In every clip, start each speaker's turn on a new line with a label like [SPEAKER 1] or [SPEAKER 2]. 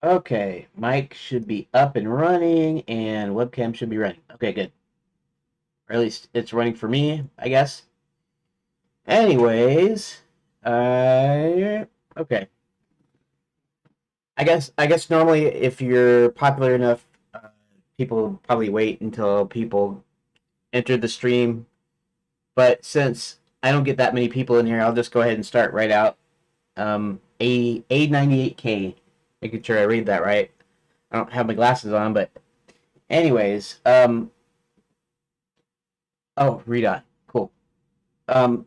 [SPEAKER 1] Okay, mic should be up and running, and webcam should be running. Okay, good. Or at least it's running for me, I guess. Anyways, okay. I guess normally if you're popular enough, people probably wait until people enter the stream. But since I don't get that many people in here, I'll just go ahead and start right out. A98K, making sure I read that right. I don't have my glasses on, but anyways, oh, Redot, cool. Um,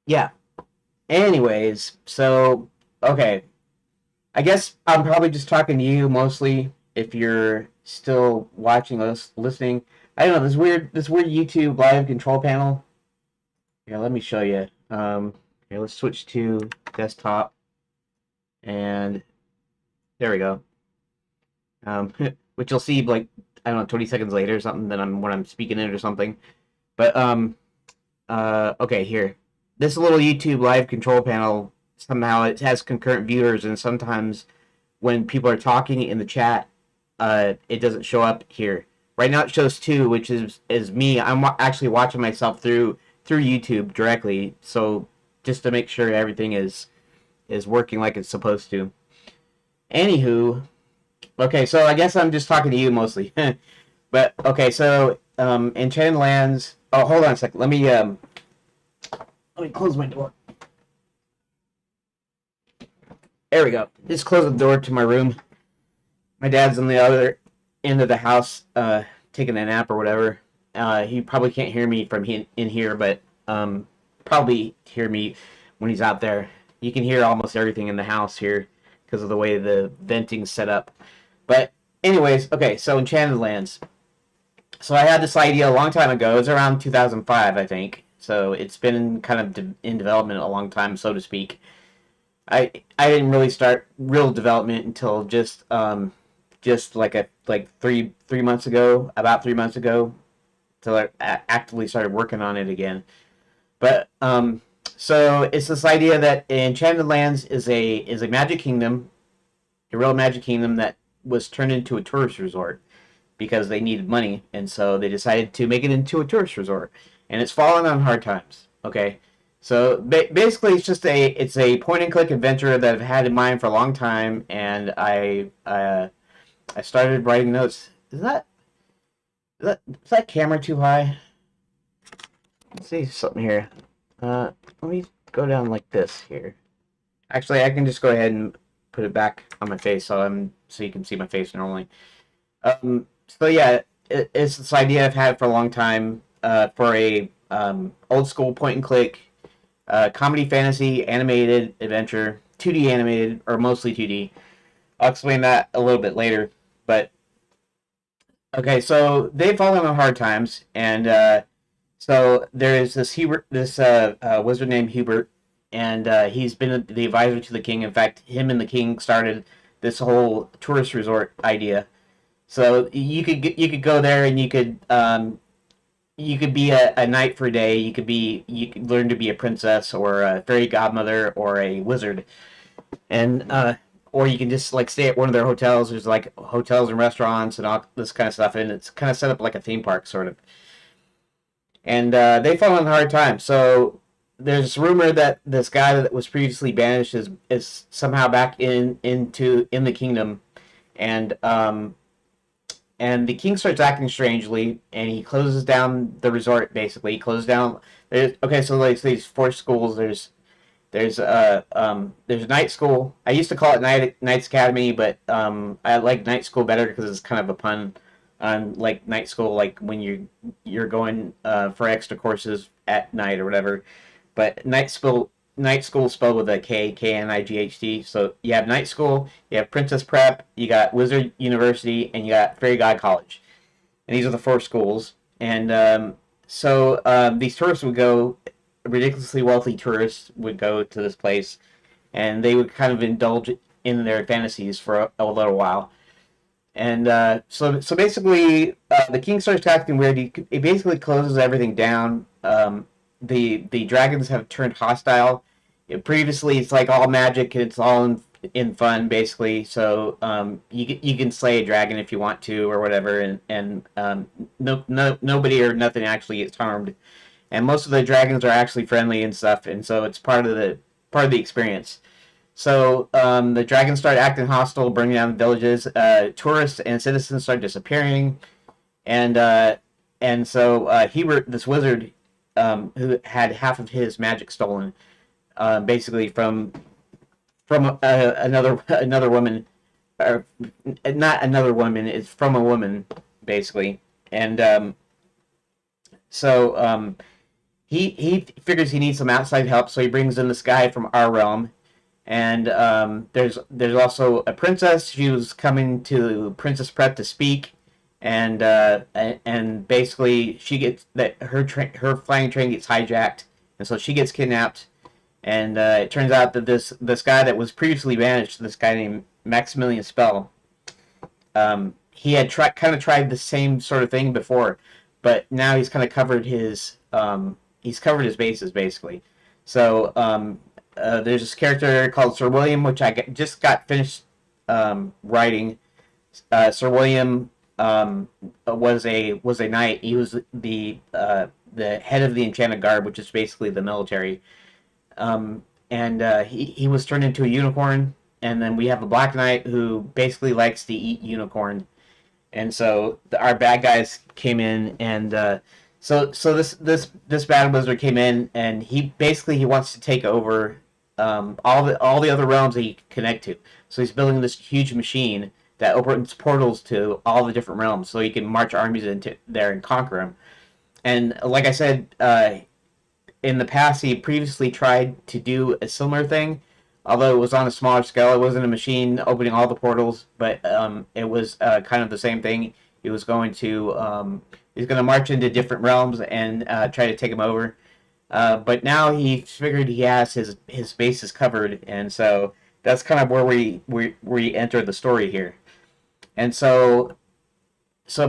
[SPEAKER 1] yeah. Anyways, so okay, I guess I'm probably just talking to you mostly if you're still watching us, listening. I don't know this weird YouTube live control panel. Here, let me show you. Here, let's switch to desktop, and there we go. Which you'll see like I don't know 20 seconds later or something that when I'm speaking it or something. But okay, here. This little YouTube live control panel, somehow it has concurrent viewers, and sometimes when people are talking in the chat, it doesn't show up here. Right now it shows two, which is me. I'm actually watching myself through YouTube directly, so just to make sure everything is working like it's supposed to. Anywho, okay, so I guess I'm just talking to you mostly. But okay, so Enchanted Lands. Oh, hold on a second. Let me close my door. There we go. Just close the door to my room. My dad's on the other end of the house, taking a nap or whatever. He probably can't hear me from in here, but probably hear me when he's out there. You can hear almost everything in the house here because of the way the venting's set up. But anyways, okay, so Enchanted Lands. So I had this idea a long time ago. It was around 2005, I think. So it's been kind of in development a long time, so to speak. I didn't really start real development until just like three months ago, about 3 months ago, till I actively started working on it again. But so it's this idea that Enchanted Lands is a magic kingdom, a real magic kingdom that was turned into a tourist resort because they needed money, and so they decided to make it into a tourist resort, and it's fallen on hard times. Okay, so basically, it's a point and click adventure that I've had in mind for a long time, and I started writing notes. Is that camera too high? Let's see something here. Let me go down like this here. Actually, I can just go ahead and put it back on my face so you can see my face normally. So yeah, it's this idea I've had for a long time for a old school point and click comedy fantasy animated adventure, 2D animated or mostly 2D. I'll explain that a little bit later. But okay, so they've fallen on hard times, and so there's this wizard named Hubert, and he's been the advisor to the king. In fact, him and the king started this whole tourist resort idea. So you could go there and you could be a knight for a day. You could learn to be a princess or a fairy godmother or a wizard, and or you can just like stay at one of their hotels. There's like hotels and restaurants and all this kind of stuff, and it's kind of set up like a theme park sort of. And they fall on hard times. So there's rumor that this guy that was previously banished is somehow back in the kingdom, and and the king starts acting strangely, and he closes down the resort. Basically, he closes down. Okay, so like these four schools. There's night school. I used to call it Knights Academy, but I like night school better because it's kind of a pun on like night school, like when you're going for extra courses at night or whatever. But night school spelled with a Knight. So you have night school, you have Princess Prep, you got Wizard University, and you got Fairy God College, and these are the four schools. And these tourists would go, ridiculously wealthy tourists would go to this place, and they would kind of indulge in their fantasies for a little while. And so basically, the king starts acting weird. He basically closes everything down. The dragons have turned hostile. Previously, it's like all magic and it's all in fun basically. So you can slay a dragon if you want to or whatever, and nobody or nothing actually gets harmed. And most of the dragons are actually friendly and stuff, and so it's part of the experience. So the dragons start acting hostile, burning down villages. Tourists and citizens start disappearing, and so this wizard who had half of his magic stolen, basically from another woman, or not another woman. It's from a woman, basically, and so he figures he needs some outside help, so he brings in this guy from our realm. And there's also a princess. She was coming to Princess Prep to speak, and basically she gets that her flying train gets hijacked, and so she gets kidnapped. And it turns out that this guy that was previously banished, this guy named Maximilian Spell, he had kind of tried the same sort of thing before, but now he's covered his bases basically. So there's this character called Sir William, which just got finished writing. Sir William was a knight. He was the head of the Enchanted Guard, which is basically the military. And he was turned into a unicorn. And then we have a Black Knight who basically likes to eat unicorn. And so our bad guys came in, and so this bad wizard came in, and he wants to take over all the other realms that he can connect to. So he's building this huge machine that opens portals to all the different realms, so he can march armies into there and conquer them. And like I said, in the past, he previously tried to do a similar thing, although it was on a smaller scale. It wasn't a machine opening all the portals, but it was kind of the same thing. He was going to march into different realms and try to take them over. But now he figured he has his bases covered, and so that's kind of where we enter the story here. And so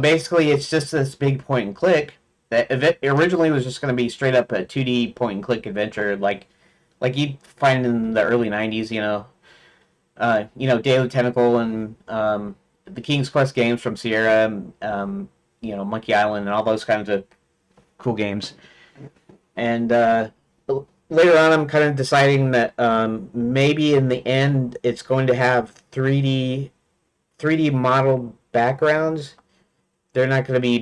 [SPEAKER 1] basically, it's just this big point and click that originally was just going to be straight up a 2D point and click adventure, like you'd find in the early '90s, Day of the Tentacle and the King's Quest games from Sierra, Monkey Island, and all those kinds of cool games. And later on, I'm kind of deciding that maybe in the end, it's going to have 3D model backgrounds. They're not going to be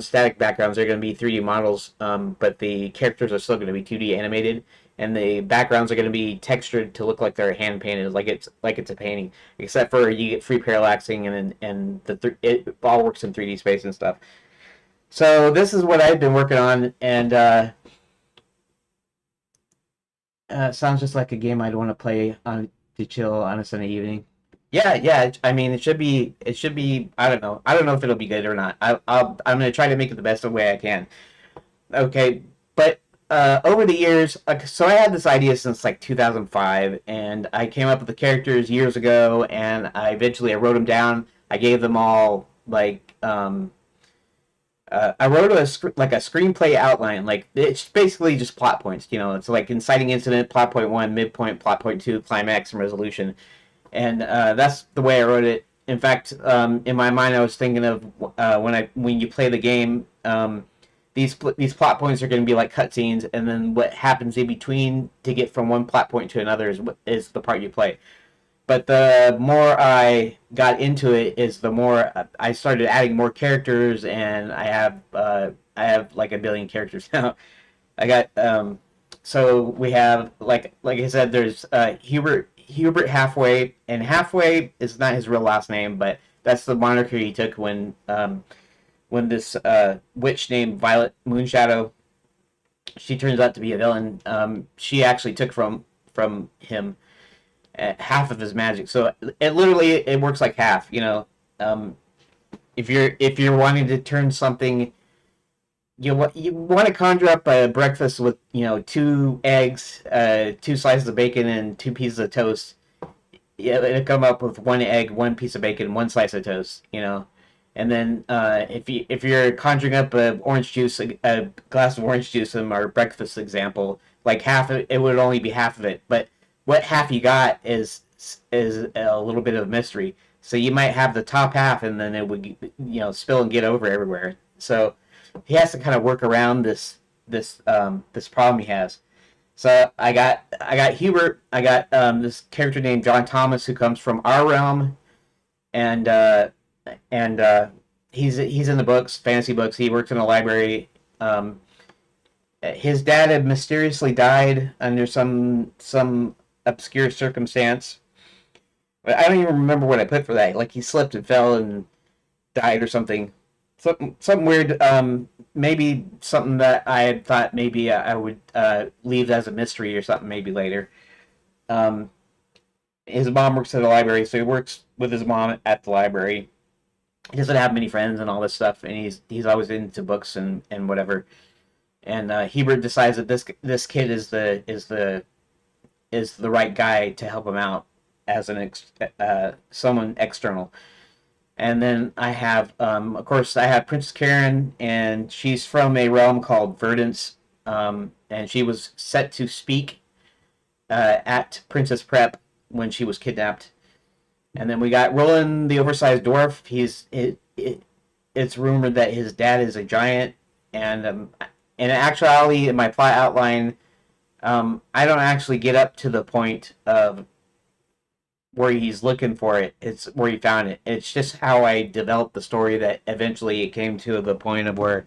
[SPEAKER 1] static backgrounds. They're going to be 3D models, but the characters are still going to be 2D animated, and the backgrounds are going to be textured to look like they're hand painted, like it's a painting. Except for you get free parallaxing, and it all works in 3D space and stuff. So this is what I've been working on, and sounds just like a game I'd want to play to chill on a Sunday evening. Yeah. I mean, it should be. I don't know. I don't know if it'll be going or not. I'm gonna try to make it the best way I can. Okay, but over the years, so I had this idea since like 2005, and I came up with the characters years ago, and I wrote them down. I gave them all I wrote a screenplay outline. Like, it's basically just plot points. It's like inciting incident, plot point 1, midpoint, plot point 2, climax, and resolution. And that's the way I wrote it. In fact, in my mind, I was thinking of when you play the game, these plot points are going to be like cutscenes, and then what happens in between to get from one plot point to another is the part you play. But the more I got into it, is the more I started adding more characters, and I have like a billion characters now. I got so we have like I said, there's Hubert Halfway, and Halfway is not his real last name, but that's the moniker he took when this witch named Violet Moonshadow, she turns out to be a villain. She actually took from him half of his magic, so it works like half. If you're wanting to turn something, you want to conjure up a breakfast with 2 eggs, 2 slices of bacon, and 2 pieces of toast. Yeah, it'll come up with 1 egg, 1 piece of bacon, 1 slice of toast. And then if you're conjuring up a glass of orange juice in our breakfast example, like half of it would only be half of it, but what half you got is a little bit of mystery. So you might have the top half, and then it would spill and get over everywhere. So he has to kind of work around this problem he has. So I got Hubert. I got this character named John Thomas who comes from our realm, and he's in the books, fantasy books. He works in a library. Um, his dad had mysteriously died under some obscure circumstance. But I don't even remember what I put for that. Like he slipped and fell and died or something. Something weird. Maybe something that I had thought maybe I would leave as a mystery or something maybe later. Um, his mom works at the library, so he works with his mom at the library. He doesn't have many friends and all this stuff, and he's always into books and whatever. And Hebert decides that this kid is the right guy to help him out as someone external. And then I have, of course, I have Princess Karen, and she's from a realm called Verdance, and she was set to speak at Princess Prep when she was kidnapped. And then we got Roland, the oversized dwarf. It's rumored that his dad is a giant, and in actuality, in my plot outline, I don't actually get up to the point of where he's looking for it. It's where he found it. It's just how I developed the story that eventually it came to the point of where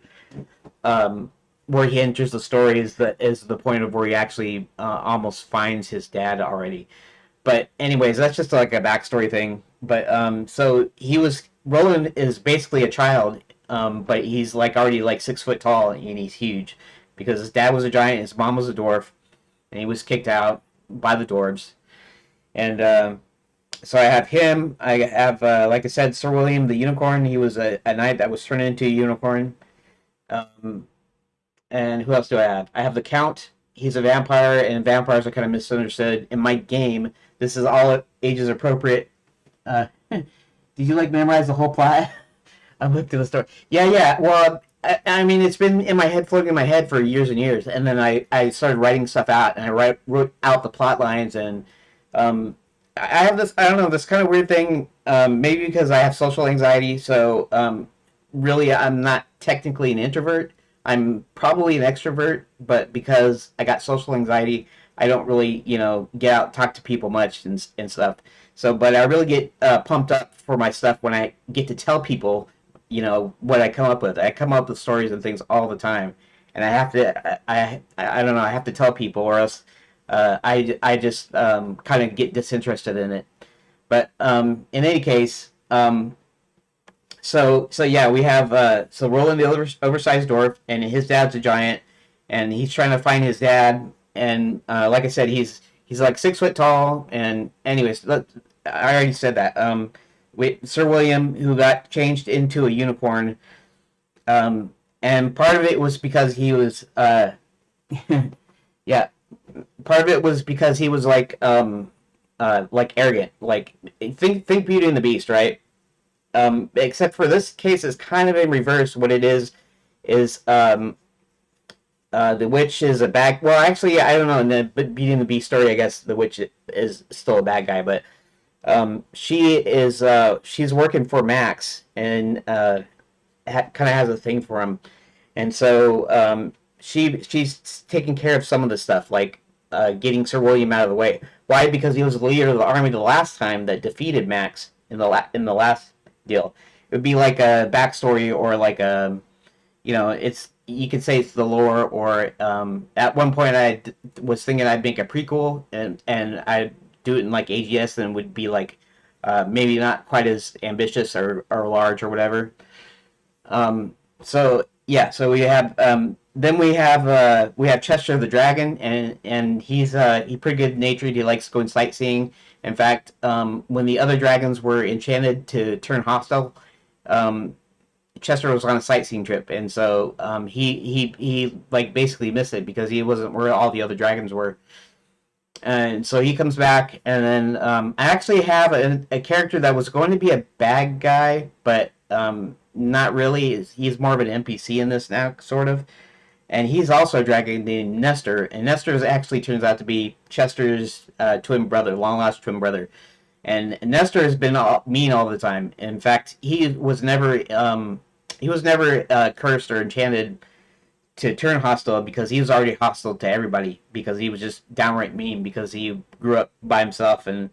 [SPEAKER 1] he enters the story is the point of where he actually almost finds his dad already. But anyways, that's just like a backstory thing. But so Roland is basically a child, but he's like already like 6 foot tall and he's huge because his dad was a giant, his mom was a dwarf, and he was kicked out by the dwarves. And so I have him. I have, like I said, Sir William the Unicorn. He was a knight that was turned into a unicorn. Um, and who else do I have? I have the Count. He's a vampire, and vampires are kind of misunderstood in my game. This is all ages appropriate. Did you like memorize the whole plot? I looked at the story. Yeah, yeah. Well, I mean, it's been in my head, floating in my head for years and years, and then I started writing stuff out, and wrote out the plot lines, and um, I have this, I don't know, this kind of weird thing. Maybe because I have social anxiety, so really, I'm not technically an introvert. I'm probably an extrovert, but because I got social anxiety, I don't really, get out and talk to people much and stuff. So, but I really get pumped up for my stuff when I get to tell people, what I come up with. I come up with stories and things all the time, and I have to, I don't know, I have to tell people, or else I just kind of get disinterested in it. But in any case, so yeah, we have so Roland the oversized dwarf, and his dad's a giant, and he's trying to find his dad. And like I said, he's like 6 foot tall. And anyways, I already said that. Sir William, who got changed into a unicorn, and part of it was because he was yeah, part of it was because he was like arrogant, like think Beauty and the Beast, right? Except for this case is kind of in reverse. What it is the witch is a bad. Well, actually, I don't know. In the Beauty and the Beast story, I guess the witch is still a bad guy, but she's working for Max and kind of has a thing for him, and so she's taking care of some of the stuff, like getting Sir William out of the way. Why? Because he was the leader of the army the last time that defeated Max in the last deal. It would be like a backstory, or like a, it's, you could say it's the lore, or at one point was thinking I'd make a prequel, and I'd do it in like AGS, and would be like maybe not quite as ambitious or large or whatever. So yeah, so we have then we have Chester the Dragon, and he's pretty good natured. He likes going sightseeing. In fact, when the other dragons were enchanted to turn hostile, Chester was on a sightseeing trip, and so he like basically missed it because he wasn't where all the other dragons were. And so he comes back, and then I actually have a character that was going to be a bad guy, but not really. He's more of an NPC in this now, sort of. And he's also dragging the Nestor, and Nestor actually turns out to be Chester's twin brother, long lost twin brother. And Nestor has been mean all the time. In fact, he was never cursed or enchanted to turn hostile because he was already hostile to everybody because he was just downright mean because he grew up by himself and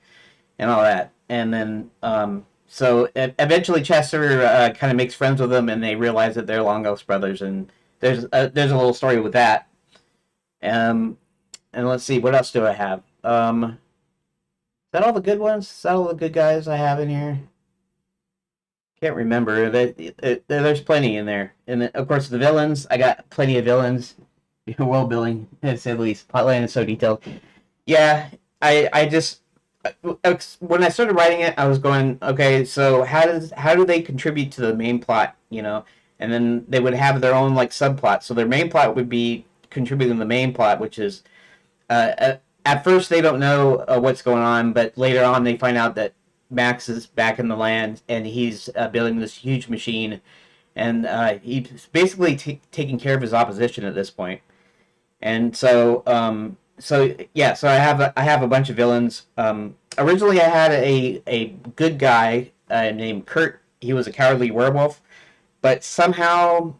[SPEAKER 1] all that. And then so eventually Chester kind of makes friends with him, and they realize that they're long lost brothers. And there's a little story with that. And let's see, what else do I have? Is that all the good ones? Is that all the good guys I have in here? Can't remember. There's plenty in there. And then, of course, the villains. I got plenty of villains. World building, to say the least. Plotline is so detailed. Yeah, I just when I started writing it, I was going, okay, so how do they contribute to the main plot? And then they would have their own like subplot. So their main plot would be contributing to the main plot, which is at first they don't know what's going on, but later on they find out that Max is back in the land and he's building this huge machine, and he's basically taking care of his opposition at this point. And so I have a bunch of villains. Originally, I had a good guy named Kurt. He was a cowardly werewolf, but somehow,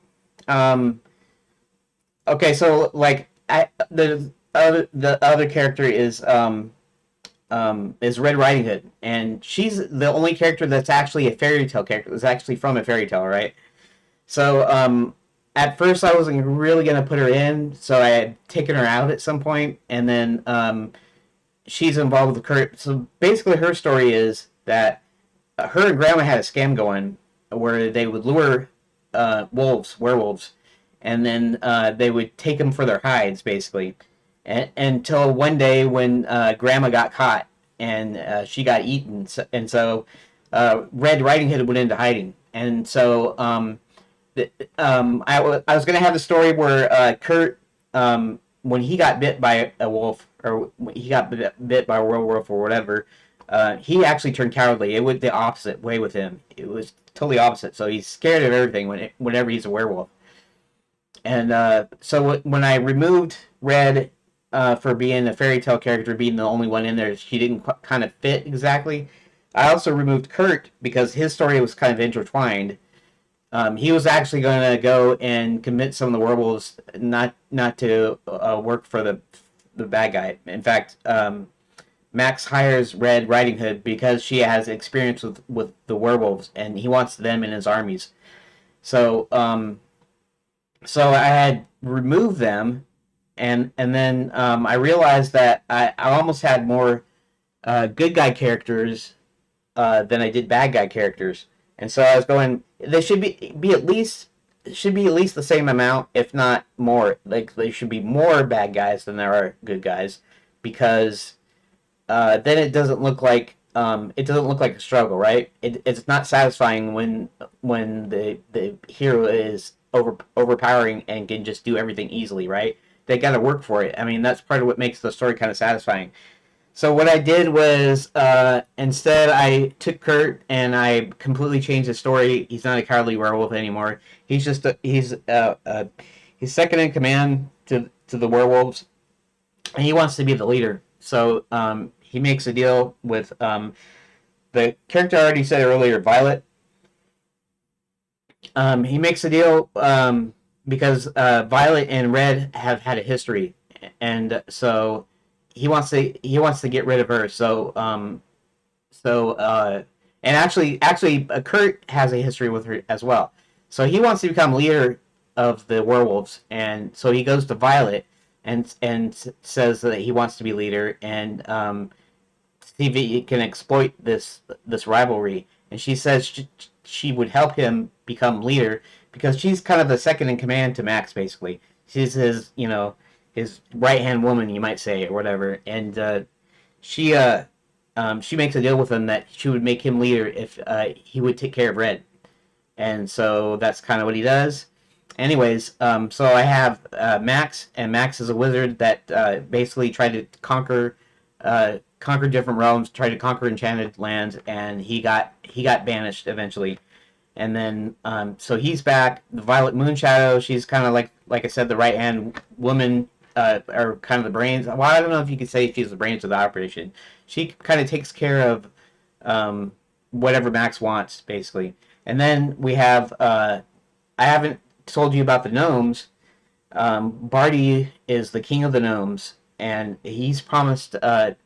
[SPEAKER 1] okay, so like the other character is Red Riding Hood, and she's the only character that's actually a fairy tale character. That's actually from a fairy tale, right? So at first I wasn't really gonna put her in, so I had taken her out at some point, and then she's involved with Kurt. So basically, her story is that her and Grandma had a scam going where they would lure werewolves, and then they would take them for their hides, basically. Until one day when Grandma got caught and she got eaten, and so Red Riding Hood went into hiding. And so I was going to have the story where Kurt, when he got bit by a wolf, or when he got bit by a werewolf or whatever, he actually turned cowardly. It went the opposite way with him. It was totally opposite. So he's scared of everything whenever he's a werewolf. And so when I removed Red for being a fairy tale character, being the only one in there, she didn't kind of fit exactly. I also removed Kurt because his story was kind of intertwined. He was actually going to go and convince some of the werewolves not to work for the bad guy. In fact, Max hires Red Riding Hood because she has experience with the werewolves, and he wants them in his armies. So so I had removed them, and then I realized that I almost had more good guy characters than I did bad guy characters, and so I was going. They should be at least the same amount, if not more. Like they should be more bad guys than there are good guys, because then it doesn't look like a struggle, right? It's not satisfying when the hero is overpowering and can just do everything easily, right? They got to work for it. I mean, that's part of what makes the story kind of satisfying. So what I did was instead I took Kurt and I completely changed the story. He's not a cowardly werewolf anymore. He's just he's second in command to the werewolves, and he wants to be the leader. So he makes a deal with the character I already said earlier, Violet. He makes a deal because Violet and Red have had a history, and so he wants to get rid of her. So and actually Kurt has a history with her as well. So he wants to become leader of the werewolves, and so he goes to Violet and says that he wants to be leader, and see if he can exploit this rivalry. And she says she would help him become leader because she's kind of the second in command to Max, basically. She's his, his right-hand woman, you might say, or whatever. And she makes a deal with him that she would make him leader if he would take care of Red. And so that's kind of what he does. Anyways, so I have Max, and Max is a wizard that basically tried to conquer different realms, tried to conquer enchanted lands, and he got banished eventually. And then so he's back. The Violet Moonshadow, she's kind of like I said, the right hand woman, or kind of the brains. Well, I don't know if you could say she's the brains of the operation. She kind of takes care of um, whatever Max wants, basically. And then we have I haven't told you about the gnomes. Barty is the king of the gnomes, and he's promised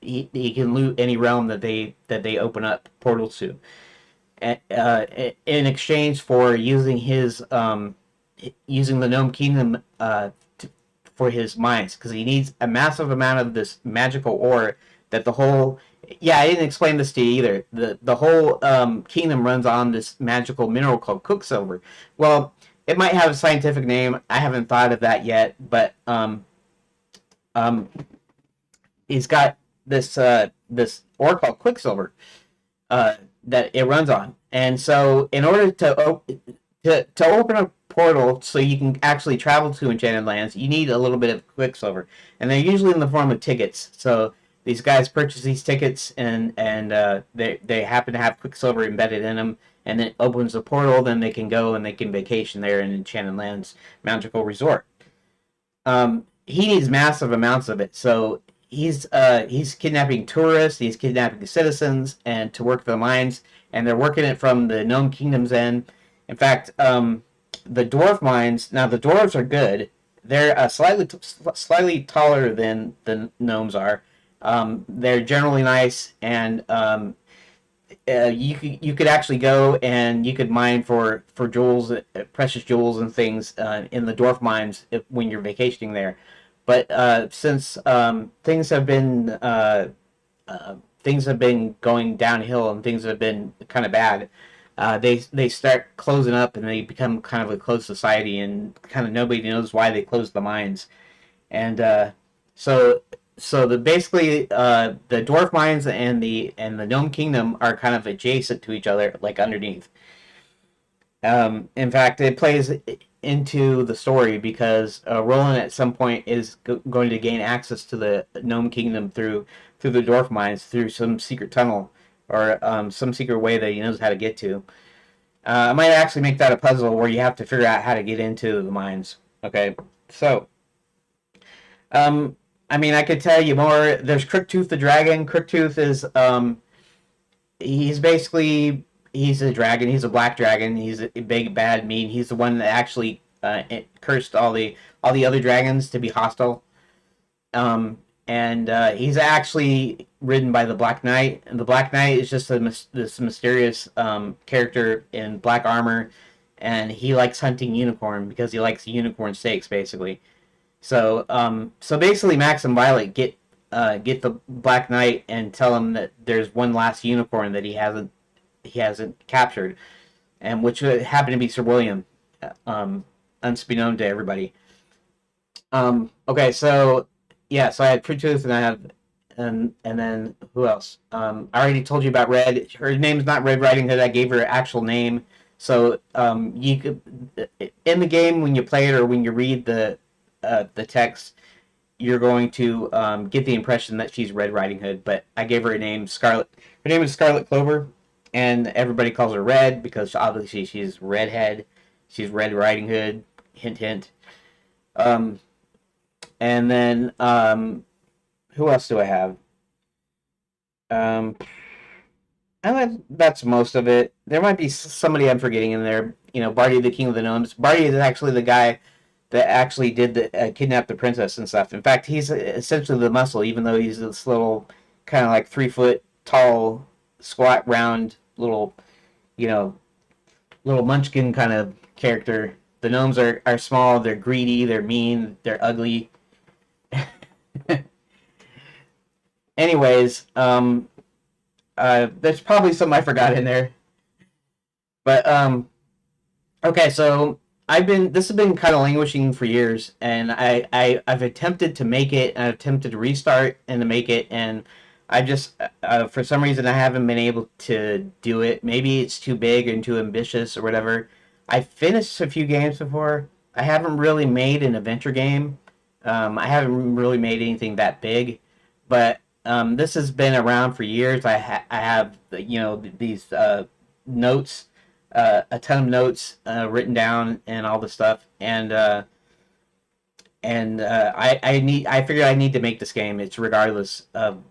[SPEAKER 1] he can loot any realm that they open up portals to, in exchange for using his using the gnome kingdom for his mines, because he needs a massive amount of this magical ore that the whole. Yeah, I didn't explain this to you either. The whole kingdom runs on this magical mineral called Quicksilver. Well, it might have a scientific name. I haven't thought of that yet, but um, he's got this ore called Quicksilver that it runs on, and so in order to open a portal so you can actually travel to Enchanted Lands, you need a little bit of Quicksilver, and they're usually in the form of tickets. So these guys purchase these tickets, and they happen to have Quicksilver embedded in them, and it opens a portal. Then they can go and they can vacation there in Enchanted Lands Magical Resort. He needs massive amounts of it, so he's kidnapping tourists, he's kidnapping citizens, and to work the mines, and they're working it from the Gnome Kingdom's end. In fact, the dwarf mines. Now the dwarves are good. They're slightly taller than the gnomes are. They're generally nice, and you could actually go and you could mine for jewels, precious jewels, and things in the dwarf mines when you're vacationing there. But since things have been going downhill and things have been kind of bad, they start closing up and they become kind of a closed society, and kind of nobody knows why they closed the mines. And so the basically the dwarf mines and the gnome kingdom are kind of adjacent to each other, like underneath. In fact, it plays into the story because Roland at some point is going to gain access to the gnome kingdom through the dwarf mines, through some secret tunnel, or some secret way that he knows how to get to. I might actually make that a puzzle where you have to figure out how to get into the mines. Okay, so I mean, I could tell you more. There's Crooktooth the dragon. Crooktooth is he's basically he's a dragon. He's a black dragon. He's a big, bad, mean. He's the one that actually cursed all the other dragons to be hostile. And he's actually ridden by the Black Knight, and the Black Knight is just this mysterious character in black armor, and he likes hunting unicorn because he likes unicorn steaks, basically. So basically, Max and Violet get the Black Knight and tell him that there's one last unicorn that he hasn't captured, and which happened to be Sir William, unbeknown to everybody. Okay, so yeah, so I had Fruittooth and I have and then who else? I already told you about Red. Her name's not Red Riding Hood. I gave her an actual name. So you could in the game when you play it or when you read the text, you're going to get the impression that she's Red Riding Hood. But I gave her a name, Scarlet. Her name is Scarlet Clover, and everybody calls her Red because obviously she's redhead. She's Red Riding Hood. Hint, hint. And then who else do I have? Um, that's most of it. There might be somebody I'm forgetting in there. You know, Barty, the King of the Gnomes. Barty is actually the guy that actually did the kidnap the princess and stuff. In fact, he's essentially the muscle, even though he's this little kind of like 3 foot tall, squat, round little, you know, little munchkin kind of character. The gnomes are small. They're greedy. They're mean. They're ugly. Anyways, there's probably something I forgot in there, but okay. So this has been kind of languishing for years, and I've attempted to make it, and I've attempted to restart and to make it, and I just for some reason I haven't been able to do it. Maybe it's too big and too ambitious or whatever. I finished a few games before. I haven't really made an adventure game. I haven't really made anything that big, but this has been around for years. I have these notes a ton of notes written down and all the stuff, and I figured I need to make this game. It's regardless of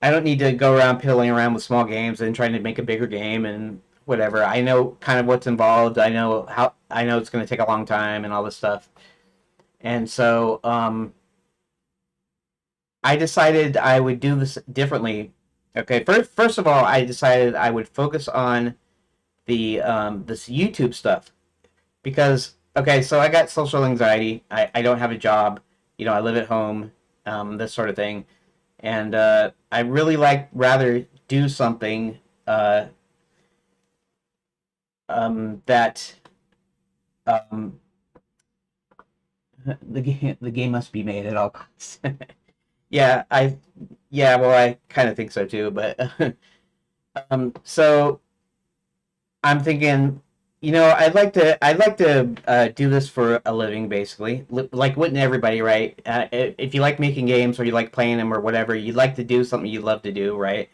[SPEAKER 1] I don't need to go around piddling around with small games and trying to make a bigger game and whatever. I know kind of what's involved. I know it's going to take a long time and all this stuff. And so I decided I would do this differently. Okay, first of all, I decided I would focus on the this YouTube stuff because okay, so I got social anxiety. I don't have a job. I live at home. This sort of thing, and I really rather do something that um, the game must be made at all costs. Yeah, well, I kind of think so too, but so I'm thinking, I'd like to do this for a living, basically. Like, wouldn't everybody, right? If you like making games or you like playing them or whatever, you'd like to do something you love to do, right?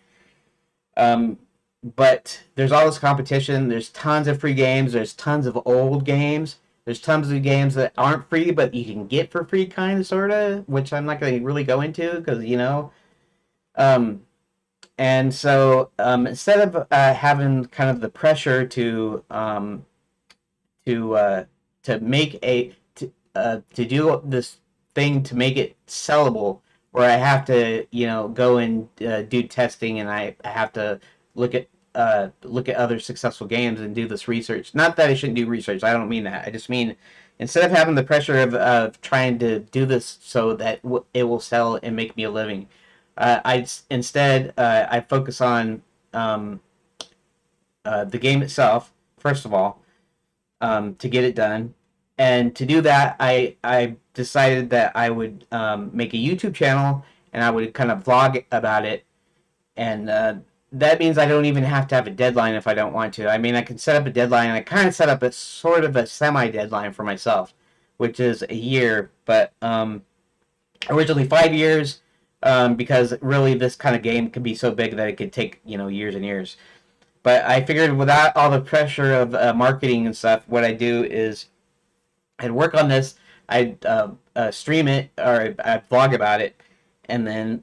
[SPEAKER 1] Um, but there's all this competition. There's tons of free games. There's tons of old games. There's tons of games that aren't free, but you can get for free, kind of, sort of, which I'm not going to really go into because, Um, and so instead of having kind of the pressure to uh, to make to do this thing to make it sellable, where I have to go and do testing, and I have to look at look at other successful games and do this research. Not that I shouldn't do research. I don't mean that. I just mean instead of having the pressure of trying to do this so that it will sell and make me a living, I focus on the game itself first of all, to get it done. And to do that, I decided that I would make a YouTube channel and I would kind of vlog about it. And that means I don't even have to have a deadline if I don't want to. I mean, I can set up a deadline. And I kind of set up a sort of a semi deadline for myself, which is a year, but originally 5 years. Because really, this kind of game can be so big that it could take years and years. But I figured without all the pressure of marketing and stuff, what I do is I'd work on this, I'd stream it or I'd vlog about it, and then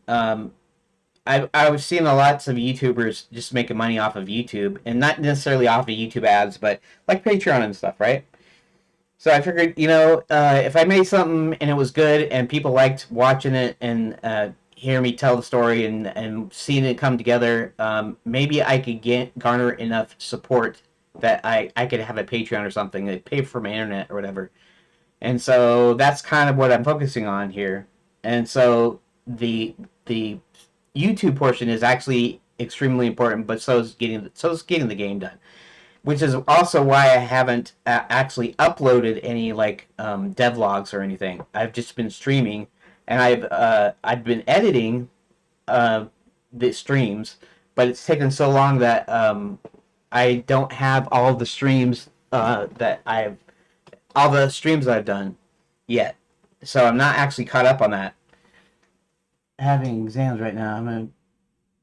[SPEAKER 1] I was seeing lots of YouTubers just making money off of YouTube, and not necessarily off of YouTube ads, but like Patreon and stuff, right? So I figured, if I made something and it was good and people liked watching it and hear me tell the story and seeing it come together, maybe I could garner enough support that I could have a Patreon or something that pay for my internet or whatever. And so that's kind of what I'm focusing on here. And so the YouTube portion is actually extremely important, but so is getting the game done, which is also why I haven't actually uploaded any like devlogs or anything. I've just been streaming, and I've been editing uh, the streams, but it's taken so long that I don't have all the streams that I've done yet. So I'm not actually caught up on that. Having exams right now, I'm gonna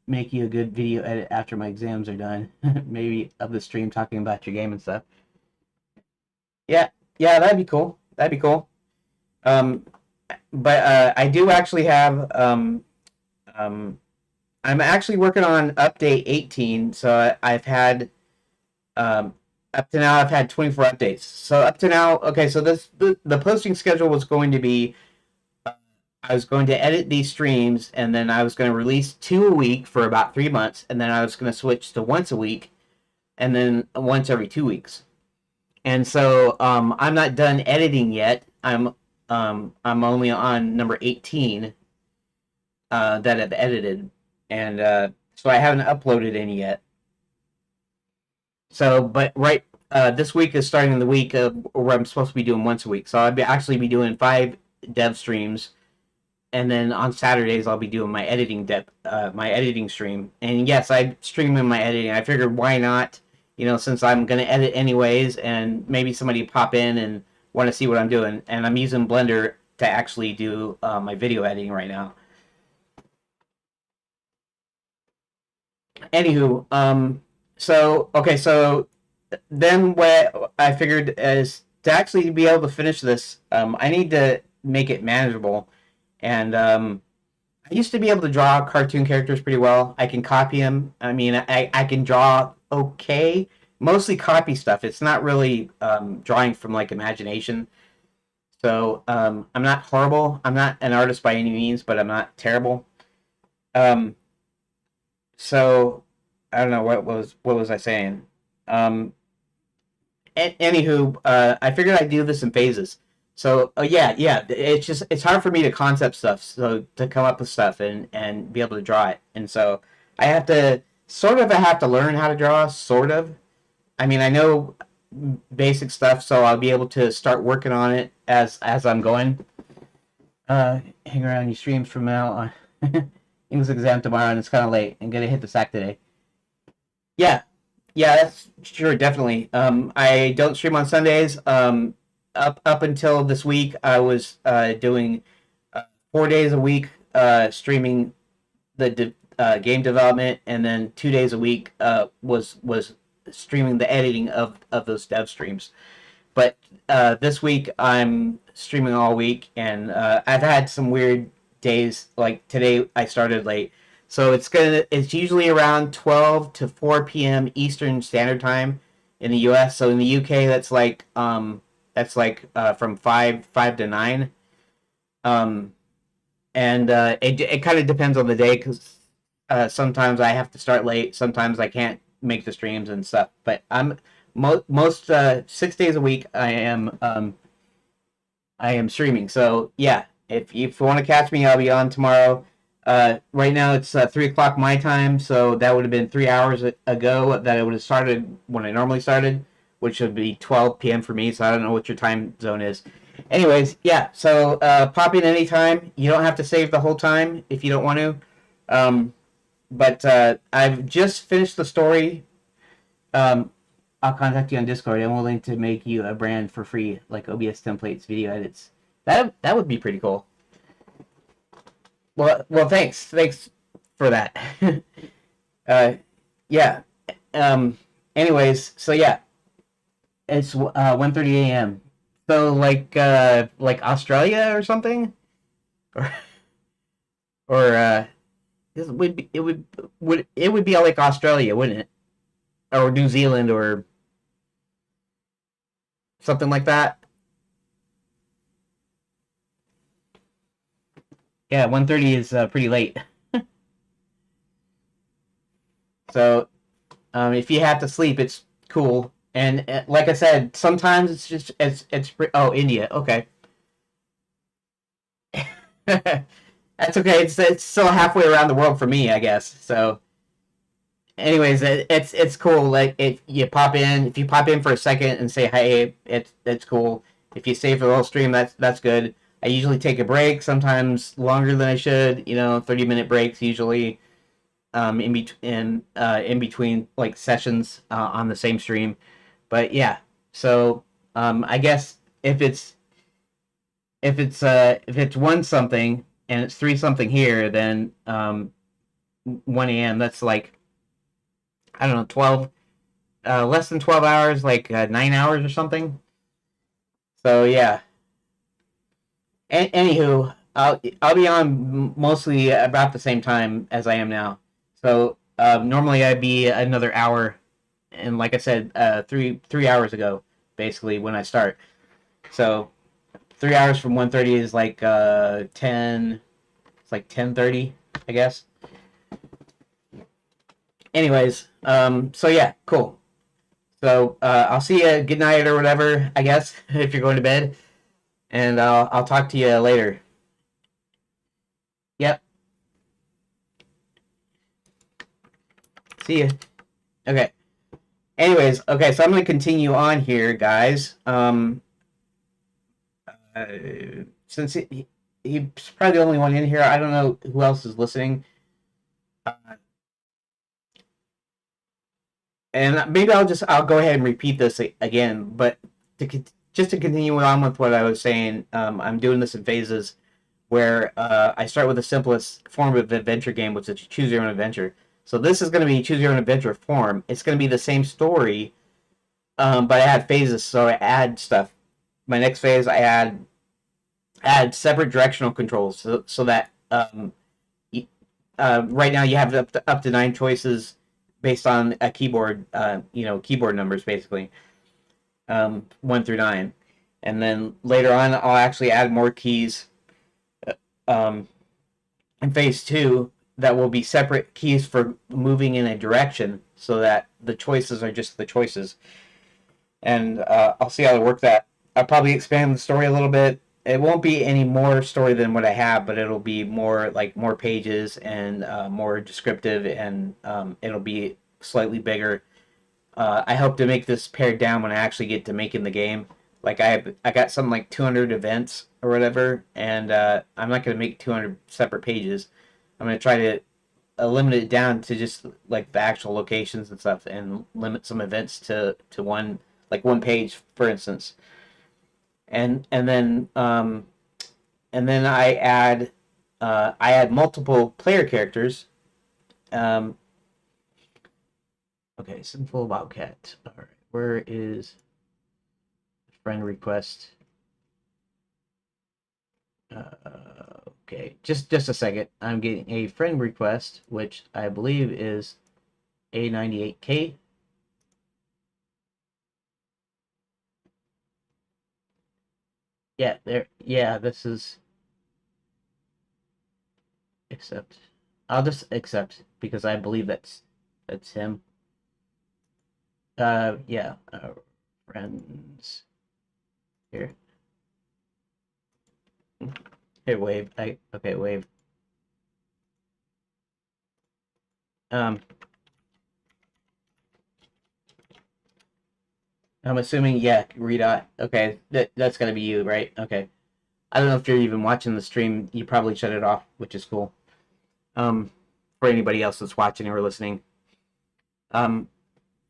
[SPEAKER 1] make you a good video edit after my exams are done. Maybe of the stream talking about your game and stuff. Yeah, yeah, that'd be cool. That'd be cool. Um, but I do actually have um, I'm actually working on update 18. So I've had um, up to now I've had 24 updates. So up to now, okay. So the posting schedule was going to be I was going to edit these streams, and then I was going to release 2 a week for about 3 months, and then I was going to switch to once a week, and then once every 2 weeks. And so I'm not done editing yet. I'm only on number 18 that I've edited, and so I haven't uploaded any yet. So, but this week is starting the week where I'm supposed to be doing once a week. So actually be doing 5 dev streams, and then on Saturdays I'll be doing my editing stream. And yes, I stream in my editing. I figured why not? Since I'm gonna edit anyways, and maybe somebody pop in and want to see what I'm doing. And I'm using Blender to actually do my video editing right now. Anywho, So okay, so then what I figured is to actually be able to finish this, I need to make it manageable. And I used to be able to draw cartoon characters pretty well. I can copy them. I mean, I can draw okay, mostly copy stuff. It's not really drawing from like imagination. So I'm not horrible. I'm not an artist by any means, but I'm not terrible. Um, so I don't know what was I saying. Um, Anywho, I figured I'd do this in phases. So, yeah, it's hard for me to concept stuff, so to come up with stuff and be able to draw it. And so I have to learn how to draw, sort of. I mean, I know basic stuff, so I'll be able to start working on it as I'm going. Hang around your streams from now on. English exam tomorrow, and it's kind of late. I'm gonna hit the sack today. Yeah, yeah, that's sure, definitely. I don't stream on Sundays. Up until this week, I was doing 4 days a week streaming game development, and then 2 days a week was streaming the editing of those dev streams. But this week I'm streaming all week, and I've had some weird days. Like today, I started late, so it's usually around 12 to 4 p.m. Eastern Standard Time in the U.S. So in the U.K., that's like from five to nine. Um, and it kind of depends on the day because sometimes I have to start late, sometimes I can't make the streams and stuff. But most 6 days a week I am streaming. So yeah, if you want to catch me, I'll be on tomorrow. Right now it's 3 o'clock my time, so that would have been 3 hours ago that I would have started when I normally started, which would be 12 p.m. for me. So I don't know what your time zone is. Anyways, yeah. So pop in anytime. You don't have to save the whole time if you don't want to. Um, but I've just finished the story. Um, I'll contact you on Discord. I'm willing to make you a brand for free, like OBS templates, video edits. That would be pretty cool. Well, thanks for that. uh, yeah. Um. Anyways, so yeah, it's 1:30 a.m. So like Australia or something, or or it would be like Australia, wouldn't it? Or New Zealand or something like that. Yeah, 1:30 is pretty late. So if you have to sleep, it's cool. And like I said, sometimes it's just oh, India. Okay. That's okay. It's still halfway around the world for me, I guess. So anyways, it's cool. Like if you pop in for a second and say hey, it's cool. If you stay for the whole stream, that's good. I usually take a break, sometimes longer than I should. 30-minute breaks usually. In between like sessions on the same stream. But yeah, so I guess if it's one something and it's three something here, then 1 a.m. That's like I don't know 12 less than 12 hours, like 9 hours or something. So yeah. Anywho, I'll be on mostly about the same time as I am now. So normally I'd be another hour, and like I said, 3 hours ago, basically when I start. So 3 hours from 1:30 is like 10. It's like 10:30, I guess. Anyways, so yeah, cool. So I'll see you. Good night or whatever, I guess, if you're going to bed, and I'll talk to you later. Yep. See you. Okay. Anyways, okay, so I'm going to continue on here, guys. Uh, since he's probably the only one in here, I don't know who else is listening. Uh, and maybe I'll go ahead and repeat this again, but just to continue on with what I was saying, I'm doing this in phases where I start with the simplest form of adventure game, which is choose your own adventure. So this is going to be choose your own adventure form. It's going to be the same story, but I add phases, so I add stuff. My next phase, I add separate directional controls, so that right now you have up to 9 choices based on a keyboard, keyboard numbers basically, 1 through 9, and then later on I'll actually add more keys um, in phase 2 that will be separate keys for moving in a direction, so that the choices are just the choices. And I'll see how to work that. I'll probably expand the story a little bit. It won't be any more story than what I have, but it'll be more like more pages and more descriptive, and it'll be slightly bigger. I hope to make this pared down when I actually get to making the game. Like I got something like 200 events or whatever, and I'm not going to make 200 separate pages. I'm going to try to limit it down to just like the actual locations and stuff, and limit some events to one page, for instance. And then I add multiple player characters. Um, okay, Sinful Bobcat. All right, where is friend request? Okay, just a second. I'm getting a friend request, which I believe is A98K. Yeah, there. Yeah, this is accept. I'll just accept because I believe that's him. Yeah. Friends here. Hey, wave. Okay, wave. Um, I'm assuming, yeah, Redot. Okay, that's gotta be you, right? Okay. I don't know if you're even watching the stream. You probably shut it off, which is cool. Um, for anybody else that's watching or listening. Um,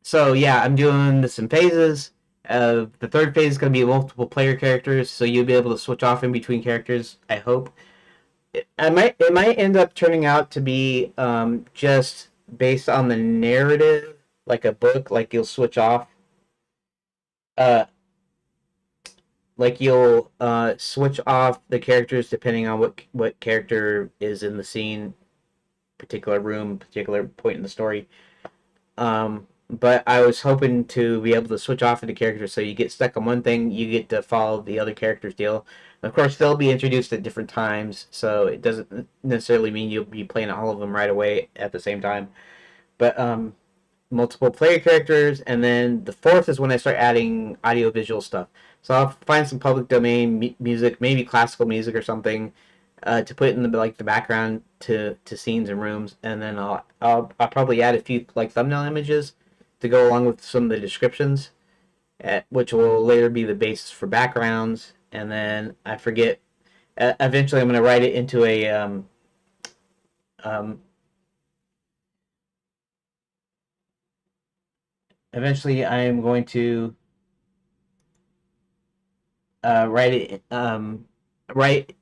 [SPEAKER 1] so yeah, I'm doing this in phases. The third phase is going to be multiple player characters, so you'll be able to switch off in between characters. I hope. It might end up turning out to be just based on the narrative, like a book. Like you'll switch off. Uh, like you'll switch off the characters depending on what character is in the scene, particular room, particular point in the story. But I was hoping to be able to switch off into characters, so you get stuck on one thing, you get to follow the other character's deal. Of course, they'll be introduced at different times, so it doesn't necessarily mean you'll be playing all of them right away at the same time. But multiple player characters, and then the fourth is when I start adding audio-visual stuff. So I'll find some public domain music, maybe classical music or something, to put in the background to scenes and rooms, and then I'll probably add a few like thumbnail images to go along with some of the descriptions, which will later be the basis for backgrounds. And then I forget. Eventually, I'm going to write it into a um, eventually I am going to write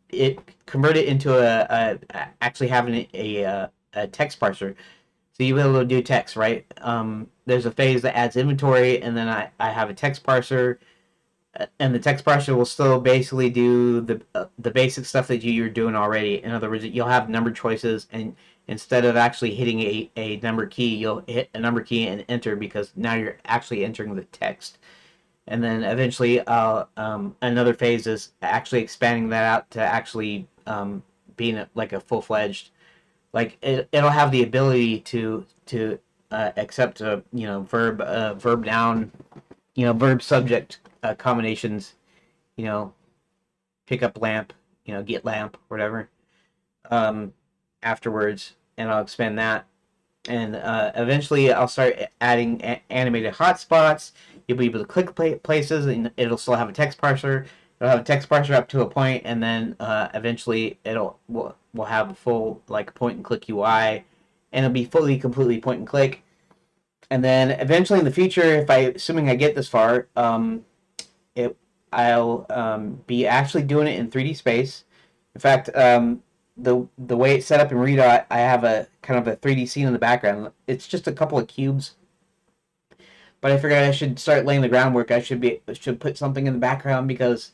[SPEAKER 1] it, convert it into actually having a text parser. So you'll be able to do text, right? There's a phase that adds inventory, and then I have a text parser, and the text parser will still basically do the basic stuff that you're doing already. In other words, you'll have number choices, and instead of actually hitting a number key, you'll hit a number key and enter, because now you're actually entering the text. And then eventually, another phase is actually expanding that out to actually being like a full-fledged, like it'll have the ability to accept verb noun, verb subject combinations, you know pick up lamp, get lamp, whatever, um, afterwards, and I'll expand that. And eventually I'll start adding animated hotspots. You'll be able to click places, and it'll still have a text parser. It'll have a text parser up to a point, and then eventually we'll have a full like point and click UI, and it'll be completely point and click. And then eventually in the future, assuming I get this far, I'll be actually doing it in 3D space. In fact, the way it's set up in Redot, I have a kind of a 3D scene in the background. It's just a couple of cubes, but I figured I should start laying the groundwork. I should put something in the background because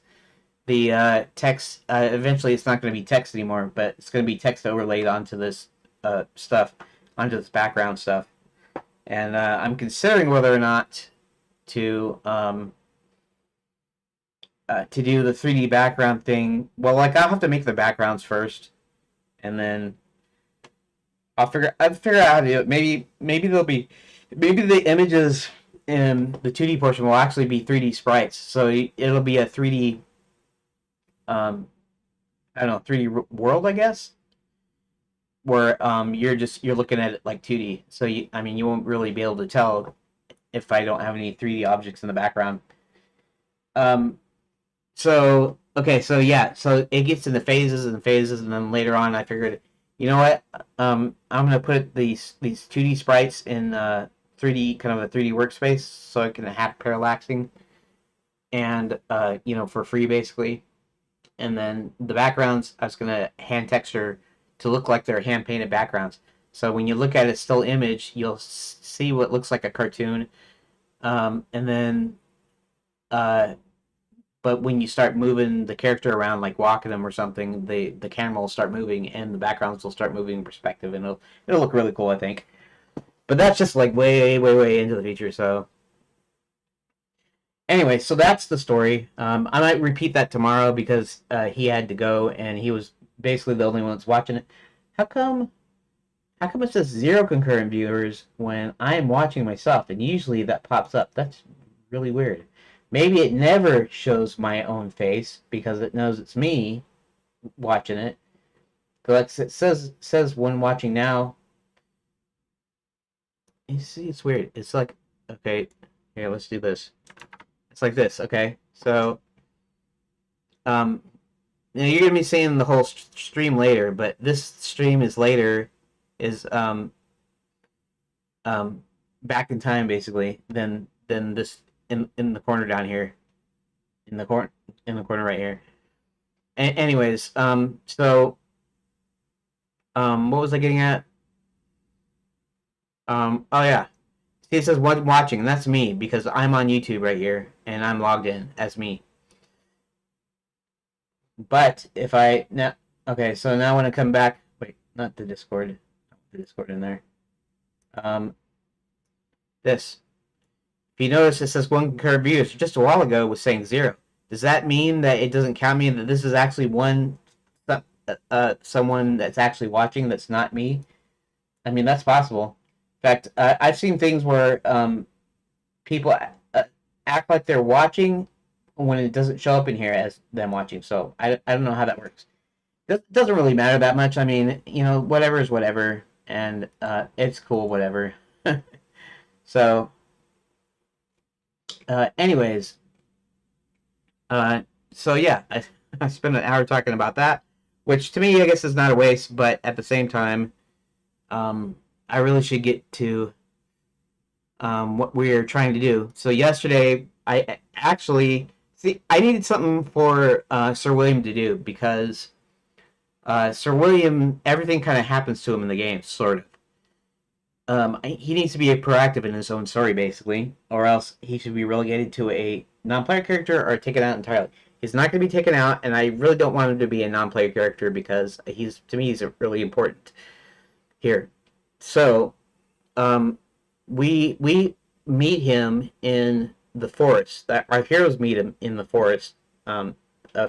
[SPEAKER 1] the text eventually it's not going to be text anymore, but it's going to be text overlaid onto this stuff, onto this background stuff. And I'm considering whether or not to do the 3D background thing. Well, like I'll have to make the backgrounds first, and then I'll figure out how to do it. Maybe the images in the 2D portion will actually be 3D sprites, so it'll be a 3D I don't know 3D world, I guess, where you're looking at it like 2D. So I mean you won't really be able to tell if I don't have any 3D objects in the background. Um, So okay, so yeah, so it gets into phases and phases, and then later on, I figured, you know what? I'm gonna put these 2D sprites in 3D kind of a 3D workspace, so I can have parallaxing and for free basically. And then the backgrounds, I was gonna hand texture to look like they're hand painted backgrounds. So when you look at a still image, you'll see what looks like a cartoon, and then uh, but when you start moving the character around, like walking them or something, the camera will start moving and the backgrounds will start moving in perspective, and it'll look really cool, I think. But that's just like way, way, way into the future. So anyway, so that's the story. I might repeat that tomorrow because he had to go and he was basically the only one that's watching it. How come? How come it says zero concurrent viewers when I am watching myself? And usually that pops up. That's really weird. Maybe it never shows my own face because it knows it's me watching it. But it says when watching now. You see, it's weird. It's like okay, here let's do this. It's like this. Okay, so um, you're gonna be seeing the whole stream later, but this stream is later is um back in time basically than this in the corner down here in the corner right here. Anyways, what was I getting at? Oh yeah, see, it says what watching, and that's me because I'm on YouTube right here and I'm logged in as me. But if I now, okay, so now when I come back, wait, not the Discord in there. Um, this. If you notice, it says one concurrent view. Just a while ago, it was saying zero. Does that mean that it doesn't count me? That this is actually someone that's actually watching that's not me? I mean, that's possible. In fact, I've seen things where people act like they're watching when it doesn't show up in here as them watching. So I don't know how that works. It doesn't really matter that much. I mean, whatever is whatever, and it's cool, whatever. So, anyways, uh, so yeah, I spent an hour talking about that, which to me, I guess, is not a waste, but at the same time, I really should get to what we're trying to do. So yesterday, I actually see I needed something for Sir William to do because Sir William, everything kind of happens to him in the game, sort of. He needs to be proactive in his own story, basically, or else he should be relegated to a non-player character or taken out entirely. He's not going to be taken out, and I really don't want him to be a non-player character because to me, he's really important here. So, um, we meet him in the forest. Our heroes meet him in the forest of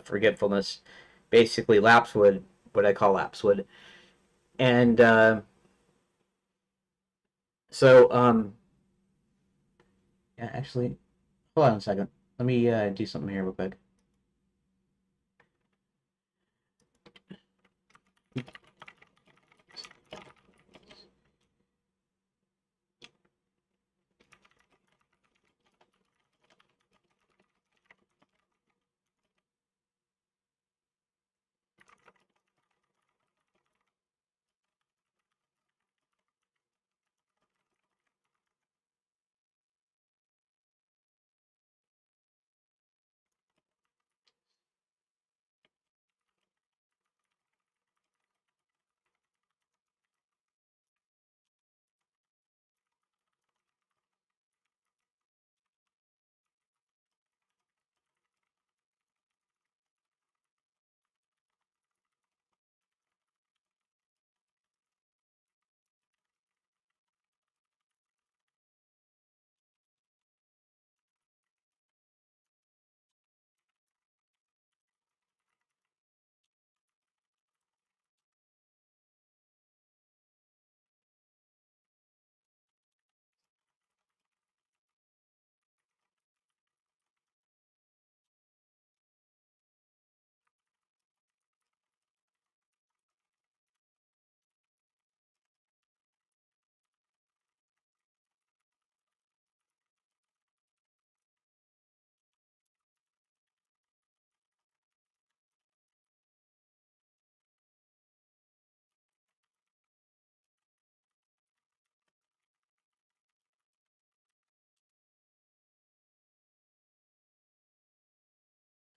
[SPEAKER 1] forgetfulness, basically Lapswood, what I call Lapswood, and so yeah, actually, hold on a second. Let me do something here real quick.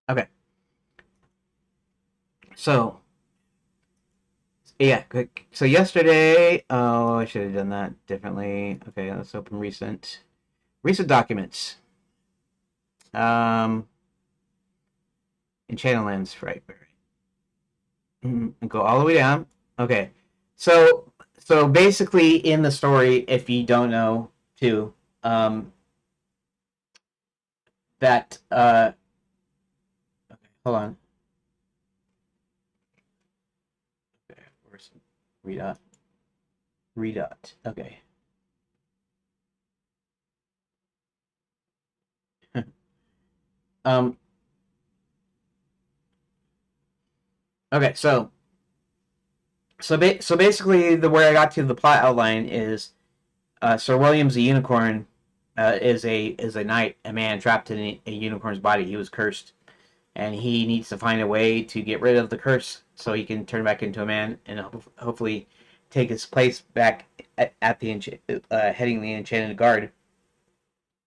[SPEAKER 1] Okay. So yeah, good. So yesterday, oh, I should have done that differently. Okay, let's open recent documents. Um, in channel lens, right. And go all the way down. Okay, so basically, in the story, if you don't know, too, um, that okay, hold on. Okay, where's Redot? Redot. Okay. um. Okay. So basically, the where I got to the plot outline is Sir William's a unicorn. Is a knight, a man trapped in a unicorn's body. He was cursed, and he needs to find a way to get rid of the curse so he can turn back into a man and hopefully take his place back at the heading the Enchanted Guard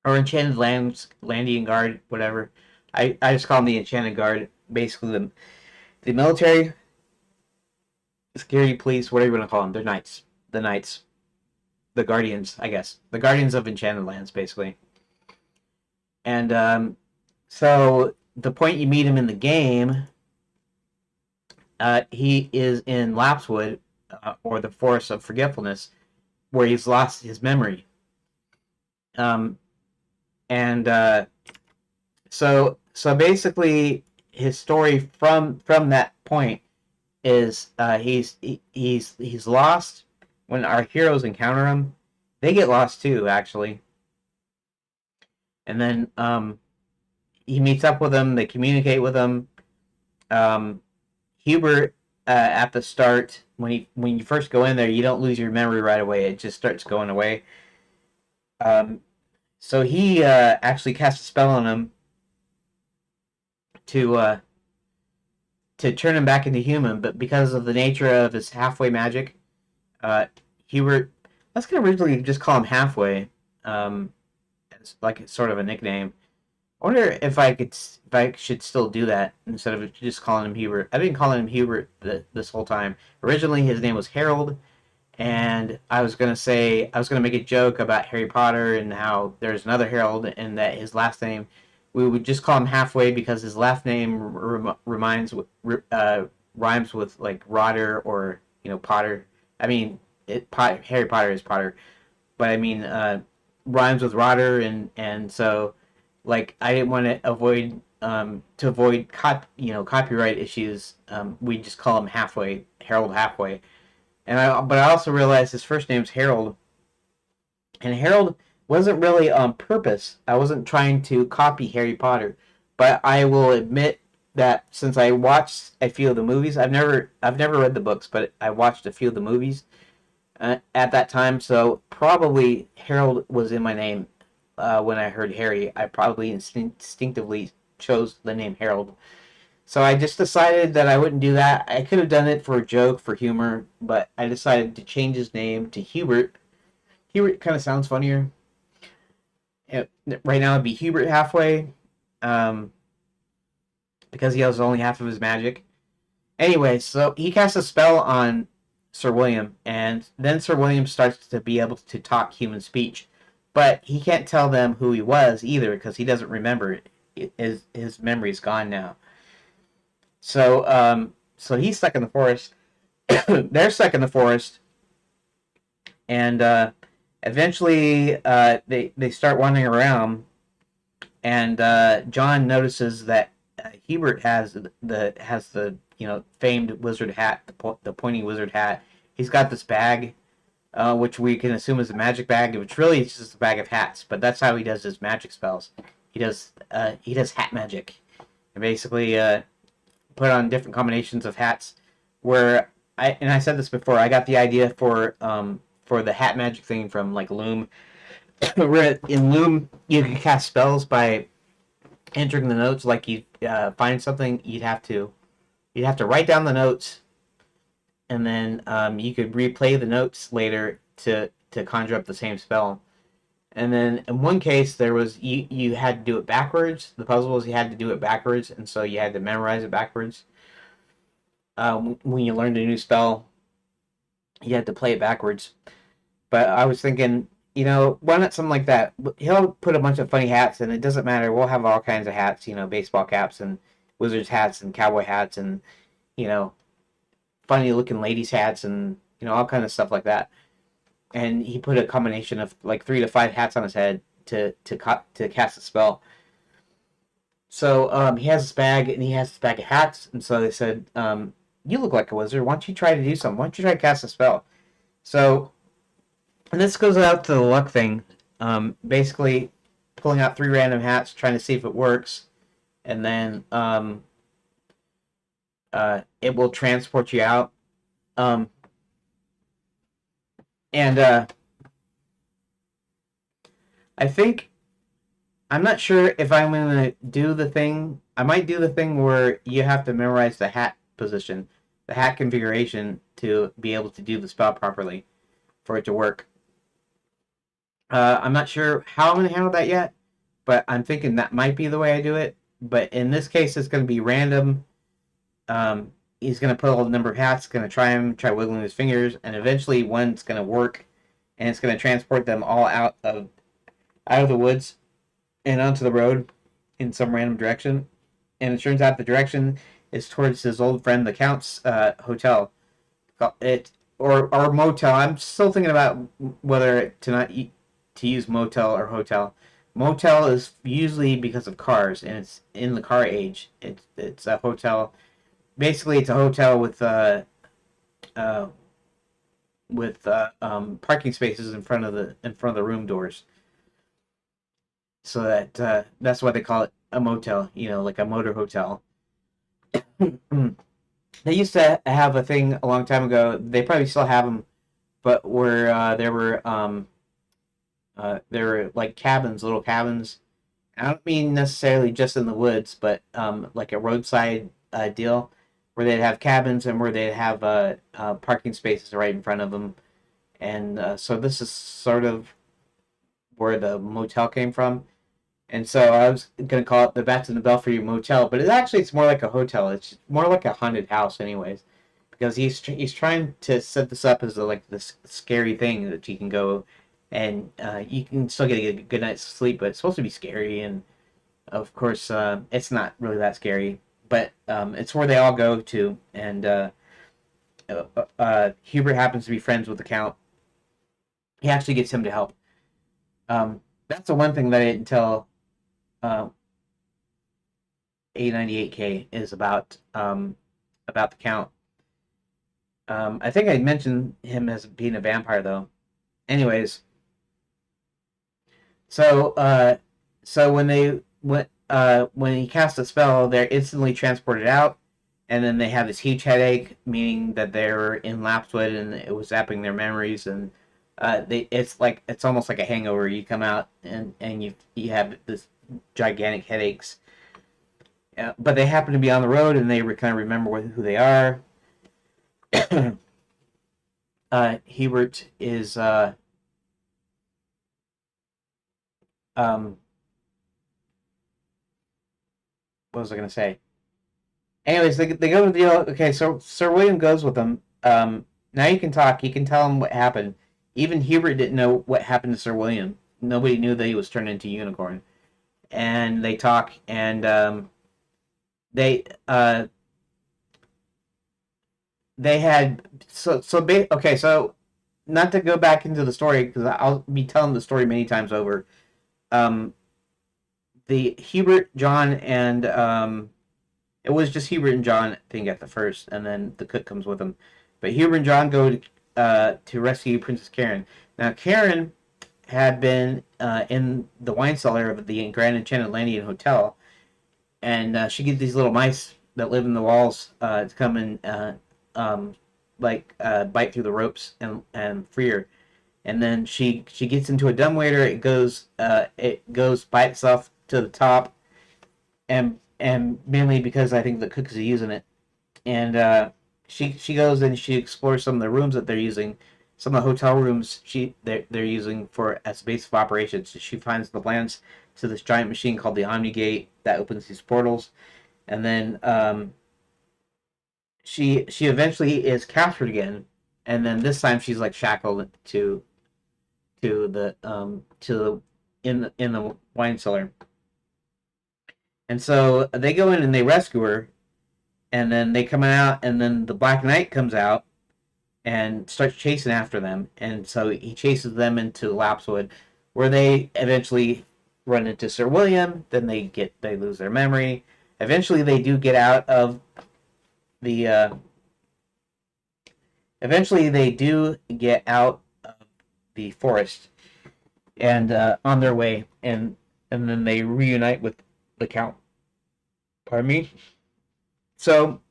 [SPEAKER 1] or Enchanted Landing Guard, whatever. I just call them the Enchanted Guard. Basically, the military, security, police, whatever you want to call them. They're knights. The knights, the guardians, I guess, the guardians of Enchanted Lands, basically. And so the point you meet him in the game, he is in Lapswood, or the Forest of Forgetfulness, where he's lost his memory. Um, and so basically, his story from that point is he's lost. When our heroes encounter him, they get lost too, actually. And then he meets up with them. They communicate with him. Um, Hubert, at the start, when you first go in there, you don't lose your memory right away. It just starts going away. Um, so he actually cast a spell on him to to turn him back into human, but because of the nature of his halfway magic, Hubert. I was gonna originally just call him halfway, as like sort of a nickname. I wonder if I should still do that instead of just calling him Hubert. I've been calling him Hubert this whole time. Originally, his name was Harold, and I was gonna make a joke about Harry Potter and how there's another Harold, and that his last name we would just call him Halfway because his last name rhymes with like Rotter or Potter. I mean, Harry Potter is Potter, but I mean rhymes with Rotter, and so like I didn't want to avoid copyright issues. We just call him Halfway, Harold Halfway. But I also realized his first name's Harold, and Harold wasn't really on purpose. I wasn't trying to copy Harry Potter, but I will admit that since I watched a few of the movies, I've never read the books, but I watched a few of the movies at that time, so probably Harold was in my name when I heard Harry. I probably instinctively chose the name Harold. So I just decided that I wouldn't do that. I could have done it for a joke, for humor, but I decided to change his name to Hubert. Hubert kind of sounds funnier. Right now it'd be Hubert Halfway, um, because he has only half of his magic. Anyway, so he casts a spell on Sir William, and then Sir William starts to be able to talk human speech, but he can't tell them who he was either because he doesn't remember it. His memory's gone now. So he's stuck in the forest. They're stuck in the forest, and eventually they start wandering around, and John notices that Hubert has the famed wizard hat, the pointy wizard hat. He's got this bag, which we can assume is a magic bag, which really is just a bag of hats. But that's how he does his magic spells. He does hat magic, and basically put on different combinations of hats. Where I said this before, I got the idea for the hat magic thing from like Loom. Where in Loom you can cast spells by entering the notes. Like you find something, you'd have to write down the notes, and then you could replay the notes later to conjure up the same spell. And then in one case, there was you had to do it backwards. The puzzle was you had to do it backwards, and so you had to memorize it backwards. When you learned a new spell, you had to play it backwards. But I was thinking, why not something like that? He'll put a bunch of funny hats, and it doesn't matter. We'll have all kinds of hats, baseball caps and wizards hats and cowboy hats and you know funny looking ladies hats and all kind of stuff like that. And he put a combination of like 3 to 5 hats on his head to cast a spell. So he has this bag and he has this bag of hats, and so they said, "You look like a wizard. Why don't you try to do something? Why don't you try to cast a spell?" So, and this goes out to the luck thing. Basically, pulling out 3 random hats, trying to see if it works, and then it will transport you out. Um, and I think I'm not sure if I'm gonna do the thing. I might do the thing where you have to memorize the hat position, the hat configuration to be able to do the spell properly for it to work. I'm not sure how I'm gonna handle that yet, but I'm thinking that might be the way I do it. But in this case, it's gonna be random. He's gonna put a number of hats, gonna try wiggling his fingers, and eventually one's gonna work, and it's gonna transport them all out of the woods and onto the road in some random direction. And it turns out the direction is towards his old friend the Count's hotel. It or motel. I'm still thinking about whether to not to use motel or hotel. Motel is usually because of cars, and it's in the car age. It's a hotel. Basically, it's a hotel uh, with parking spaces in front of the room doors. So that's why they call it a motel. Like a motor hotel. They used to have a thing a long time ago. They probably still have them, but where there were like cabins, little cabins. I don't mean necessarily just in the woods, but like a roadside deal where they'd have cabins and where they'd have parking spaces right in front of them. And so this is sort of where the motel came from. And so I was gonna call it the Bats in the Belfry Motel, but it's more like a hotel. It's more like a haunted house, anyways, because he's trying to set this up as like this scary thing that you can go and you can still get a good night's sleep, but it's supposed to be scary, and of course it's not really that scary, but it's where they all go to, and Hubert happens to be friends with the Count. He actually gets him to help. That's the one thing that I didn't tell uh, A98K is about the Count. I think I mentioned him as being a vampire though. Anyways, so when he casts a spell, they're instantly transported out, and then they have this huge headache, meaning that they're in Lapswood and it was zapping their memories, and it's almost like a hangover. You come out and you have this gigantic headaches. But they happen to be on the road and they kind of remember who they are. Hebert is what was I gonna say? Anyways, they go to the deal. Okay, so Sir William goes with them. Now you can talk. You can tell him what happened. Even Hubert didn't know what happened to Sir William. Nobody knew that he was turned into a unicorn. And they talk, and they they had okay. So not to go back into the story because I'll be telling the story many times over. Um, the Hubert, John, and it was just Hubert and John, I think, at the first, and then the cook comes with them. But Hubert and John go to rescue Princess Karen. Now, Karen had been in the wine cellar of the Grand Enchanted Atlantean Hotel, and she gets these little mice that live in the walls to come and bite through the ropes and free her. And then she gets into a dumbwaiter. It goes by itself to the top, and mainly because I think the cooks are using it. And she goes and she explores some of the rooms that they're using, some of the hotel rooms they're using for as a base of operations. She finds the plans to this giant machine called the Omni Gate that opens these portals, and then she eventually is captured again, and then this time she's like shackled to the in the wine cellar, and so they go in and they rescue her, and then they come out, and then the Black Knight comes out and starts chasing after them, and so he chases them into Lapswood, where they eventually run into Sir William. Then they lose their memory. Eventually, they do get out of the. Eventually, they do get out of the forest and on their way, and then they reunite with the Count. Pardon me. So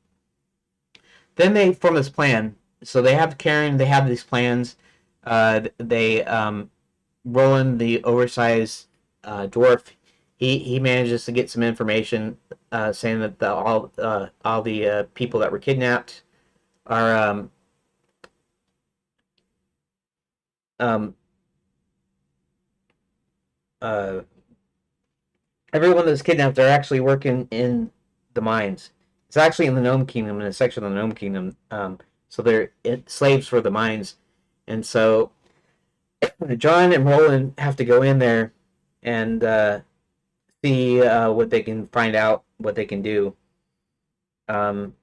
[SPEAKER 1] then they form this plan. So they have Karen. They have these plans. They Roland, the oversized dwarf, he manages to get some information saying that all the people that were kidnapped are um, uh, everyone that's kidnapped are actually working in the mines. It's actually in the Gnome Kingdom, in a section of the Gnome Kingdom. So they're slaves for the mines, and so John and Roland have to go in there and see what they can find out, what they can do. Um,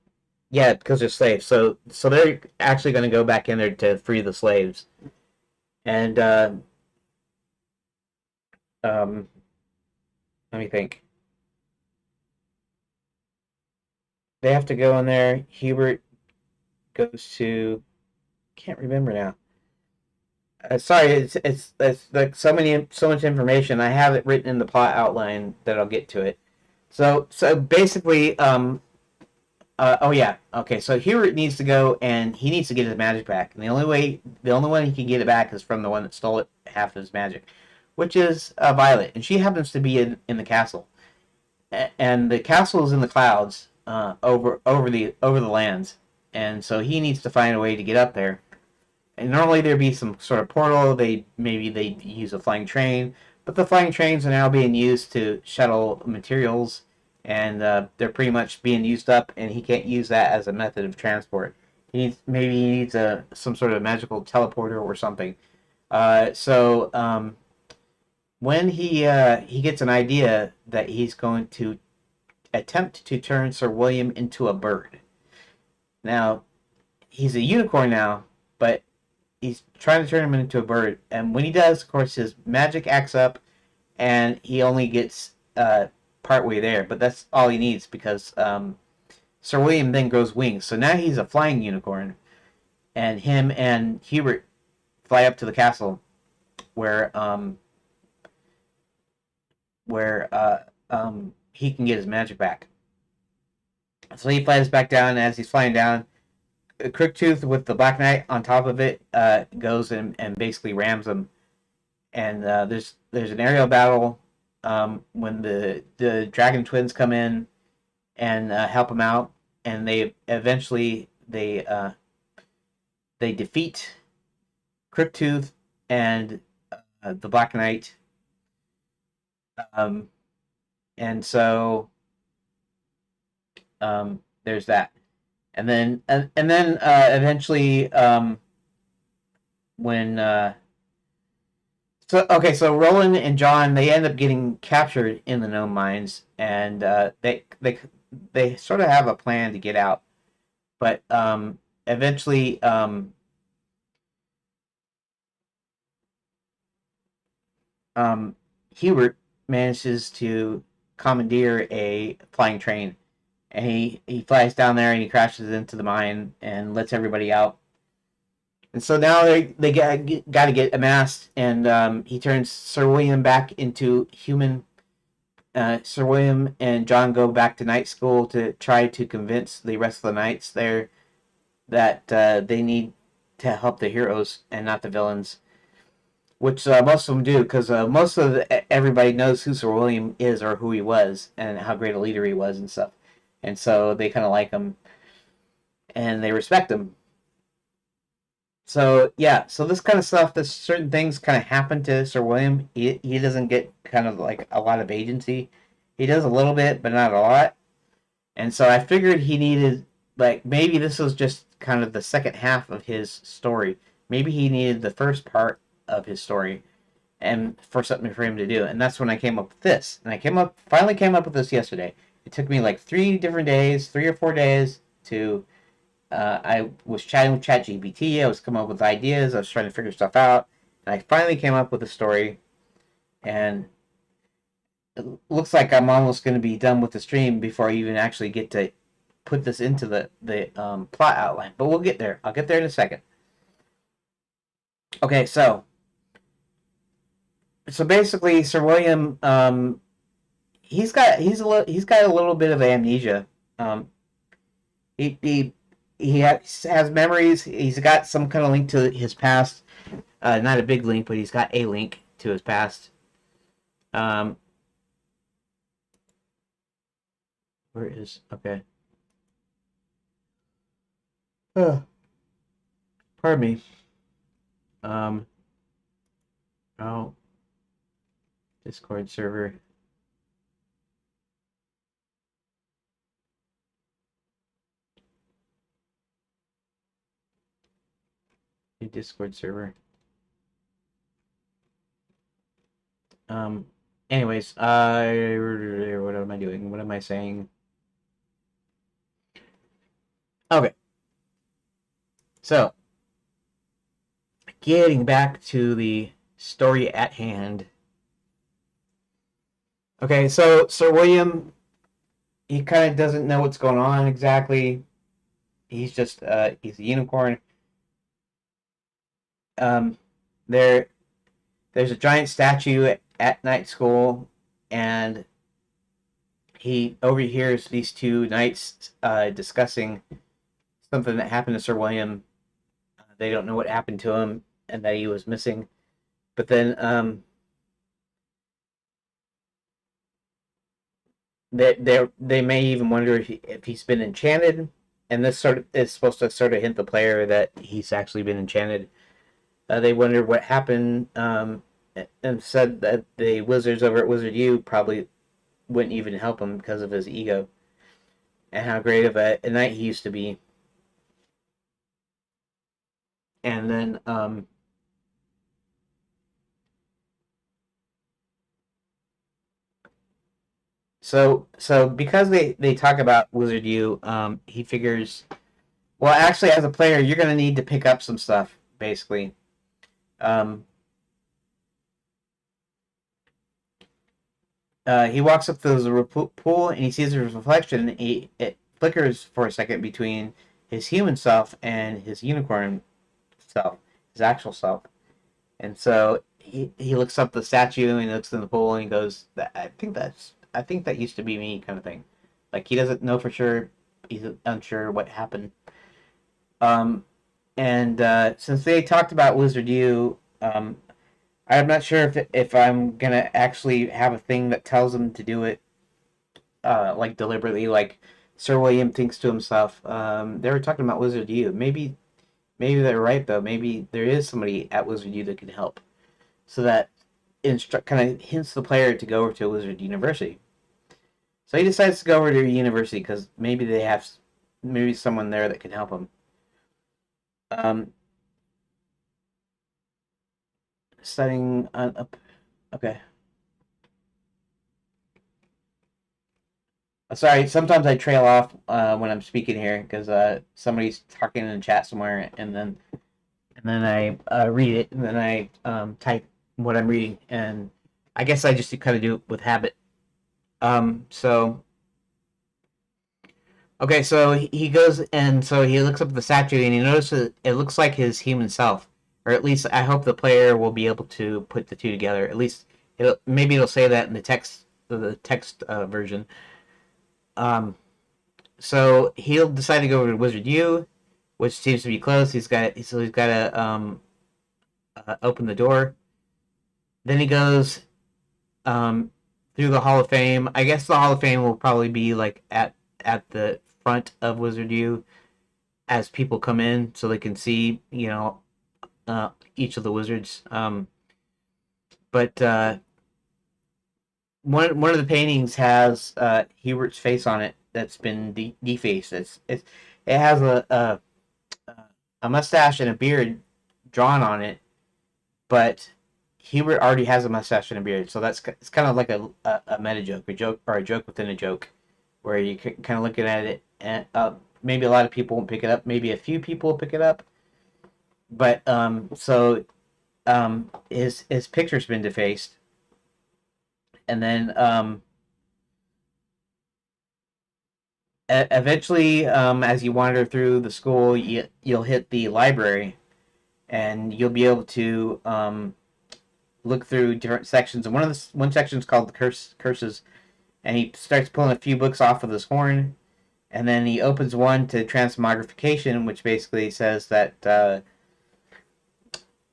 [SPEAKER 1] yeah, because they're slaves. So they're actually going to go back in there to free the slaves. And um, let me think. They have to go in there. Hubert goes to. Can't remember now. Sorry, it's like so much information. I have it written in the plot outline that I'll get to it. So basically, oh yeah, okay. So Hubert needs to go and he needs to get his magic back, and the only one he can get it back is from the one that stole it, half of his magic, which is Violet, and she happens to be in the castle, and the castle is in the clouds, over the lands, and so he needs to find a way to get up there. And normally there'd be some sort of portal. They use a flying train, but the flying trains are now being used to shuttle materials, and they're pretty much being used up. And he can't use that as a method of transport. He needs a some sort of magical teleporter or something. So when he gets an idea that he's going to attempt to turn Sir William into a bird. Now he's a unicorn now, but he's trying to turn him into a bird, and when he does, of course, his magic acts up, and he only gets part way there. But that's all he needs because Sir William then grows wings, so now he's a flying unicorn, and him and Hubert fly up to the castle where he can get his magic back. So he flies back down, and as he's flying down, Crooktooth with the Black Knight on top of it goes and basically rams him. And there's an aerial battle when the Dragon Twins come in and help him out, and they defeat Crooktooth and the Black Knight. Um, and so there's that. And then eventually when so Roland and John, they end up getting captured in the gnome mines, and they sort of have a plan to get out, but eventually Hubert manages to commandeer a flying train, and he flies down there and he crashes into the mine and lets everybody out. And so now they got to get amassed, and he turns Sir William back into human. Sir William and John go back to night school to try to convince the rest of the knights there that they need to help the heroes and not the villains, which most of them do, because everybody knows who Sir William is or who he was and how great a leader he was and stuff, and so they kind of like him and they respect him. So yeah, so this kind of stuff, this certain things kind of happen to Sir William. He doesn't get kind of like a lot of agency. He does a little bit, but not a lot. And so I figured he needed, like, maybe this was just kind of the second half of his story. Maybe he needed the first part of his story and for something for him to do. And that's when I came up with this. And finally came up with this yesterday. It took me like 3 different days, 3 or 4 days to. I was chatting with ChatGPT. I was coming up with ideas. I was trying to figure stuff out, and I finally came up with a story. And it looks like I'm almost going to be done with the stream before I even actually get to put this into the plot outline. But we'll get there. I'll get there in a second. Okay, so basically, Sir William, he's got a little bit of amnesia. Um, he he he has memories. He's got some kind of link to his past. Not a big link, but he's got a link to his past. Um, where is okay? Pardon me. Um, oh, Discord server. New Discord server. Anyways, what am I doing? What am I saying? Okay. So, getting back to the story at hand. Okay, so Sir William, he kind of doesn't know what's going on exactly. He's just he's a unicorn. Um, there there's a giant statue at night school, and he overhears these two knights discussing something that happened to Sir William. They don't know what happened to him and that he was missing. But then they may even wonder if he's been enchanted, and this sort of is supposed to sort of hint the player that he's actually been enchanted. They wonder what happened, and said that the wizards over at Wizard U probably wouldn't even help him because of his ego and how great of a knight he used to be. And then so because they talk about Wizard U, he figures, well, actually, as a player, you're going to need to pick up some stuff, basically. Um, he walks up to the pool and he sees his reflection. It flickers for a second between his human self and his unicorn self, his actual self. And so he looks up the statue and he looks in the pool and he goes, I think that used to be me," kind of thing. Like, he doesn't know for sure. He's unsure what happened. Um, and since they talked about Wizard U, I'm not sure if I'm gonna actually have a thing that tells him to do it, like deliberately, like Sir William thinks to himself. They were talking about Wizard U. Maybe they're right though. Maybe there is somebody at Wizard U that can help, so that kind of hints the player to go over to Wizard University. So he decides to go over to university because maybe they have maybe someone there that can help him. Um, Studying up. Okay. Sorry, sometimes I trail off when I'm speaking here because somebody's talking in the chat somewhere, and then I read it, and then I type what I'm reading, and I guess I just kind of do it with habit. So okay, so he goes and so he looks up at the statue and he notices it looks like his human self, or at least I hope the player will be able to put the two together. At least maybe it'll say that in the text version. Um, so he'll decide to go over to Wizard U, which seems to be close. He's got to open the door. Then he goes through the Hall of Fame. I guess the Hall of Fame will probably be like at the front of Wizard U as people come in, so they can see, each of the wizards. But one of the paintings has Hubert's face on it that's been defaced. It has a mustache and a beard drawn on it, but Hubert already has a mustache and a beard, so it's kind of like a meta joke, or a joke within a joke, where you kind of looking at it, and maybe a lot of people won't pick it up, maybe a few people will pick it up, but his picture's been defaced, and then eventually, as you wander through the school, you'll hit the library, and you'll be able to look through different sections. And one section is called the curses, and he starts pulling a few books off of this horn, and then he opens one to transmogrification, which basically says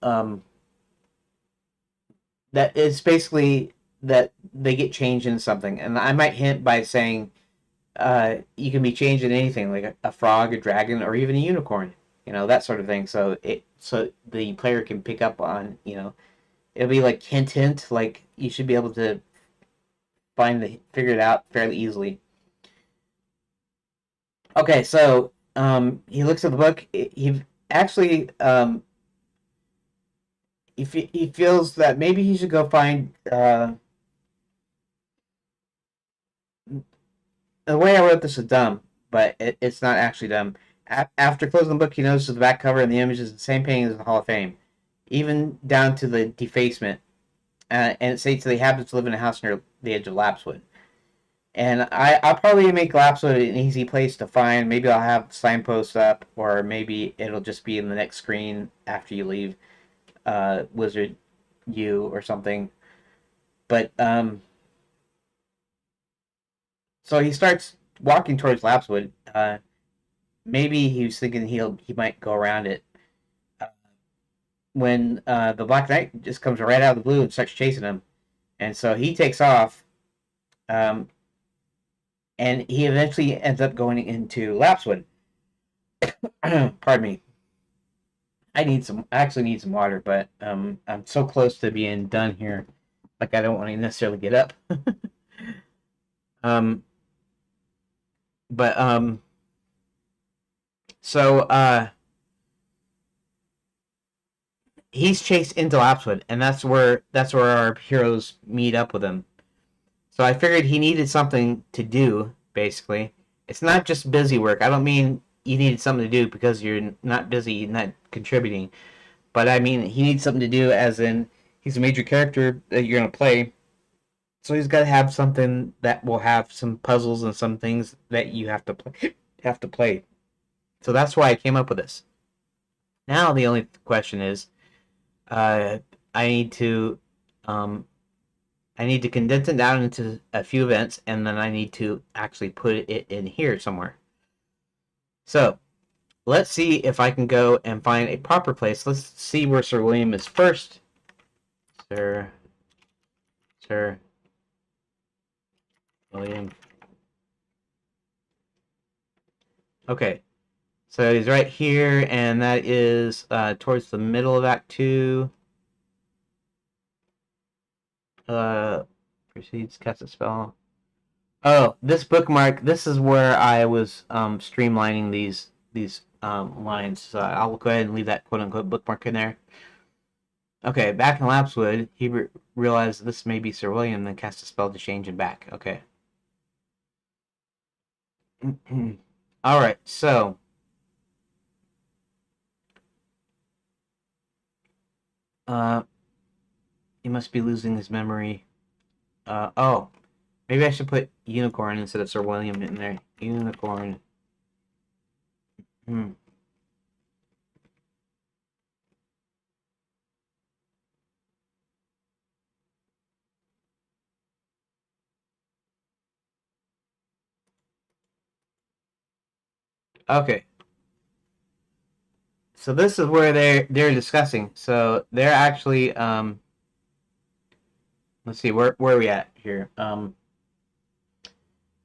[SPEAKER 1] um, that it's basically that they get changed into something. And I might hint by saying you can be changed into anything, like a frog, a dragon, or even a unicorn. That sort of thing. So the player can pick up on, it'll be like hint hint, like you should be able to figure it out fairly easily. Okay, so he looks at the book. He actually he feels that maybe he should go find the way I wrote this is dumb, but it's not actually dumb. After closing the book, he notices the back cover and the image is the same painting as the Hall of Fame, even down to the defacement. And it states that he happens to live in a house near the edge of Lapswood. And I'll probably make Lapswood an easy place to find. Maybe I'll have signposts up, or maybe it'll just be in the next screen after you leave Wizard U or something. But so he starts walking towards Lapswood. Maybe he was thinking he might go around it. Uh, when the Black Knight just comes right out of the blue and starts chasing him, and so he takes off. Um, and he eventually ends up going into Lapswood. Pardon me. I actually need some water, but I'm so close to being done here. Like, I don't want to necessarily get up. um, but so he's chased into Lapswood, and that's where our heroes meet up with him. So I figured he needed something to do. Basically, it's not just busy work. I don't mean you needed something to do because you're not busy, not contributing. But I mean, he needs something to do, as in he's a major character that you're gonna play. So he's got to have something that will have some puzzles and some things that you have to play. Have to play. So that's why I came up with this. Now the only question is, uh, I need to, um, I need to condense it down into a few events, and then I need to actually put it in here somewhere. So let's see if I can go and find a proper place. Let's see where Sir William is first. Sir William. Okay, so he's right here, and that is towards the middle of Act 2. Proceeds, cast a spell. Oh, this bookmark, this is where I was streamlining these lines. So I'll go ahead and leave that quote-unquote bookmark in there. Okay, back in Lapswood, he realized this may be Sir William, then cast a spell to change him back. Okay. Alright, so he must be losing his memory. Oh, maybe I should put unicorn instead of Sir William in there. Unicorn. Hmm. Okay. So this is where they're discussing. So they're actually let's see, where are we at here?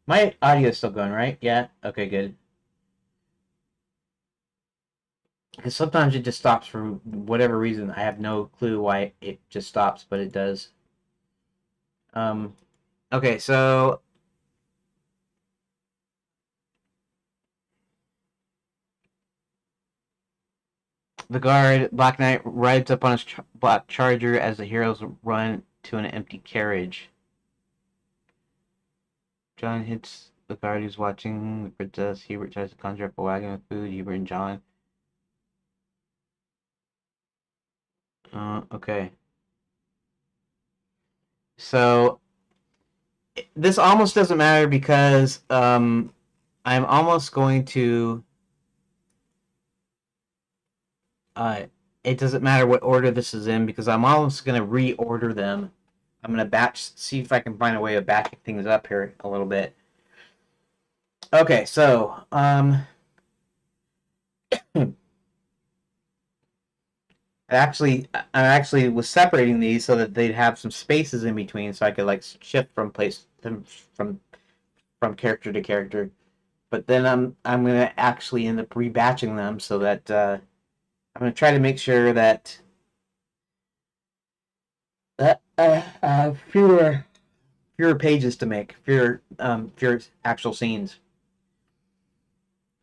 [SPEAKER 1] My audio is still going, right? Yeah. Okay, good. Because sometimes it just stops for whatever reason. I have no clue why it just stops, but it does. Um, okay, so the guard, Black Knight, rides up on his black charger as the heroes run to an empty carriage. John hits the guard who's watching the princess. Hubert tries to conjure up a wagon with food. Hubert and John. Okay. So this almost doesn't matter because I'm almost going to. It doesn't matter what order this is in because I'm almost going to reorder them. I'm going to see if I can find a way of batching things up here a little bit. Okay, so I actually was separating these so that they'd have some spaces in between, so I could like shift from from character to character. But then I'm gonna actually end up rebatching them so that I'm gonna try to make sure that I have fewer pages to make, fewer actual scenes.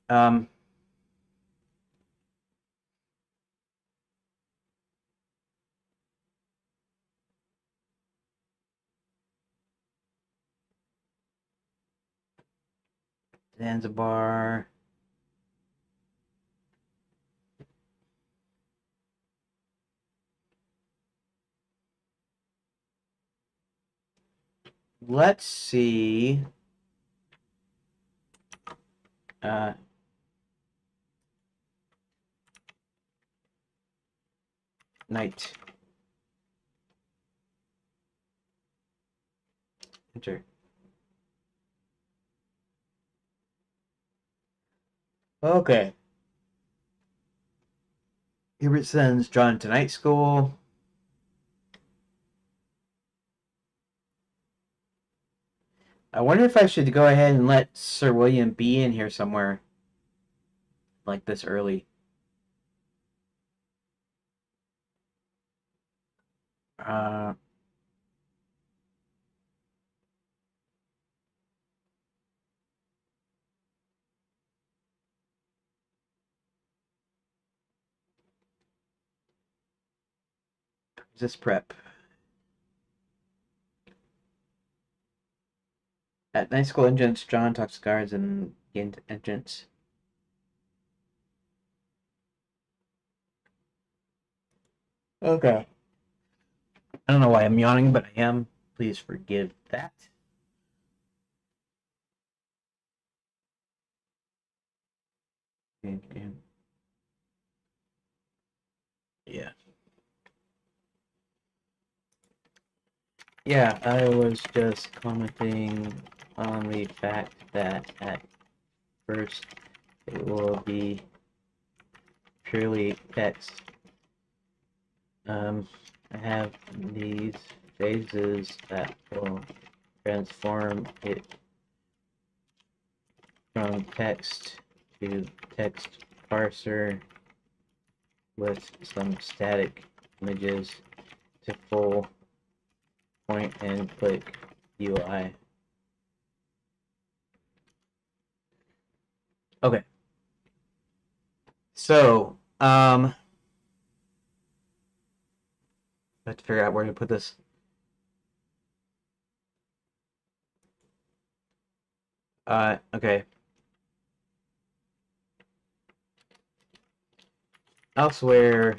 [SPEAKER 1] Um, Zanzibar. Let's see. Uh, Night. Enter. Okay. Hubert sends John to night school. I wonder if I should go ahead and let Sir William be in here somewhere like this early. Uh, Resist prep. At night school entrance, John talks to guards and gains entrance. Okay. I don't know why I'm yawning, but I am. Please forgive that. Yeah. Yeah, I was just commenting on the fact that at first it will be purely text. I have these phases that will transform it from text to text parser with some static images to full point and click UI. Okay. So, I have to figure out where to put this. Okay. Elsewhere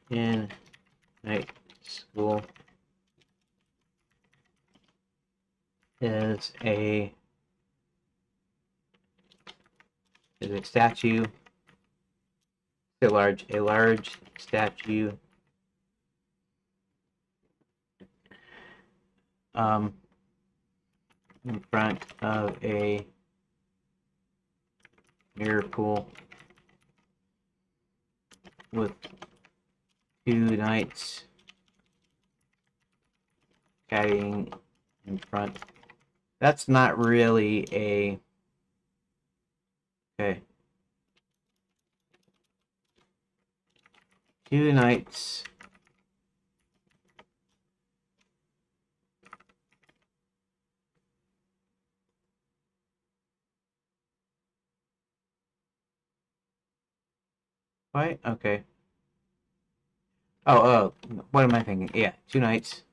[SPEAKER 1] in night school is a statue, a large statue in front of a mirror pool with two knights caddying in front. That's not really a... Okay. 2 knights. What? Okay. Oh, what am I thinking? Yeah, 2 knights.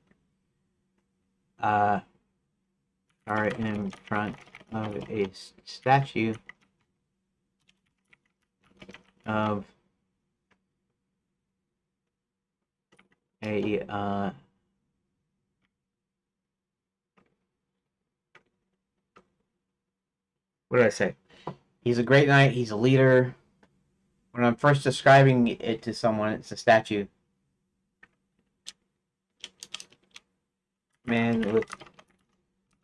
[SPEAKER 1] Are in front of a statue of a what did I say? He's a great knight. He's a leader. When I'm first describing it to someone, it's a statue. Man with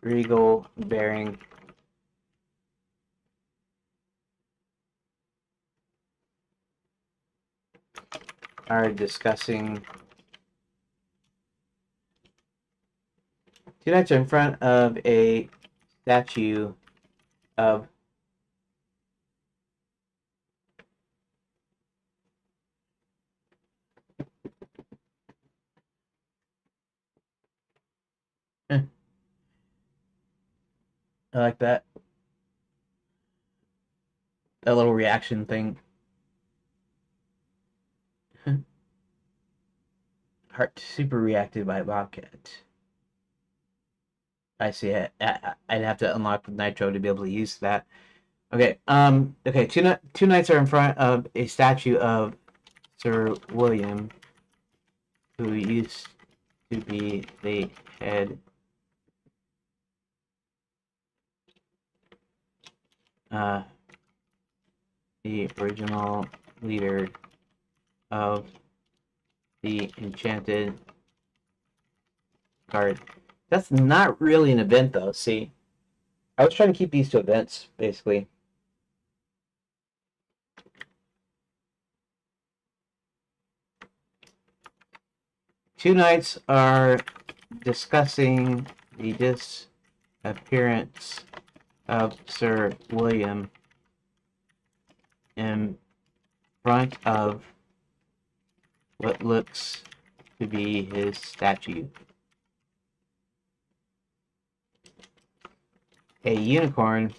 [SPEAKER 1] regal bearing. Are discussing. 2 knights are in front of a statue of I like that. That little reaction thing. Heart super reacted by Bobcat. I see it. I'd have to unlock the Nitro to be able to use that. Okay. Okay. Two knights are in front of a statue of Sir William, who used to be the head. The original leader of the Enchanted Guard. That's not really an event, though. See, I was trying to keep these to events, basically. Two knights are discussing the disappearance of Sir William in front of what looks to be his statue. A unicorn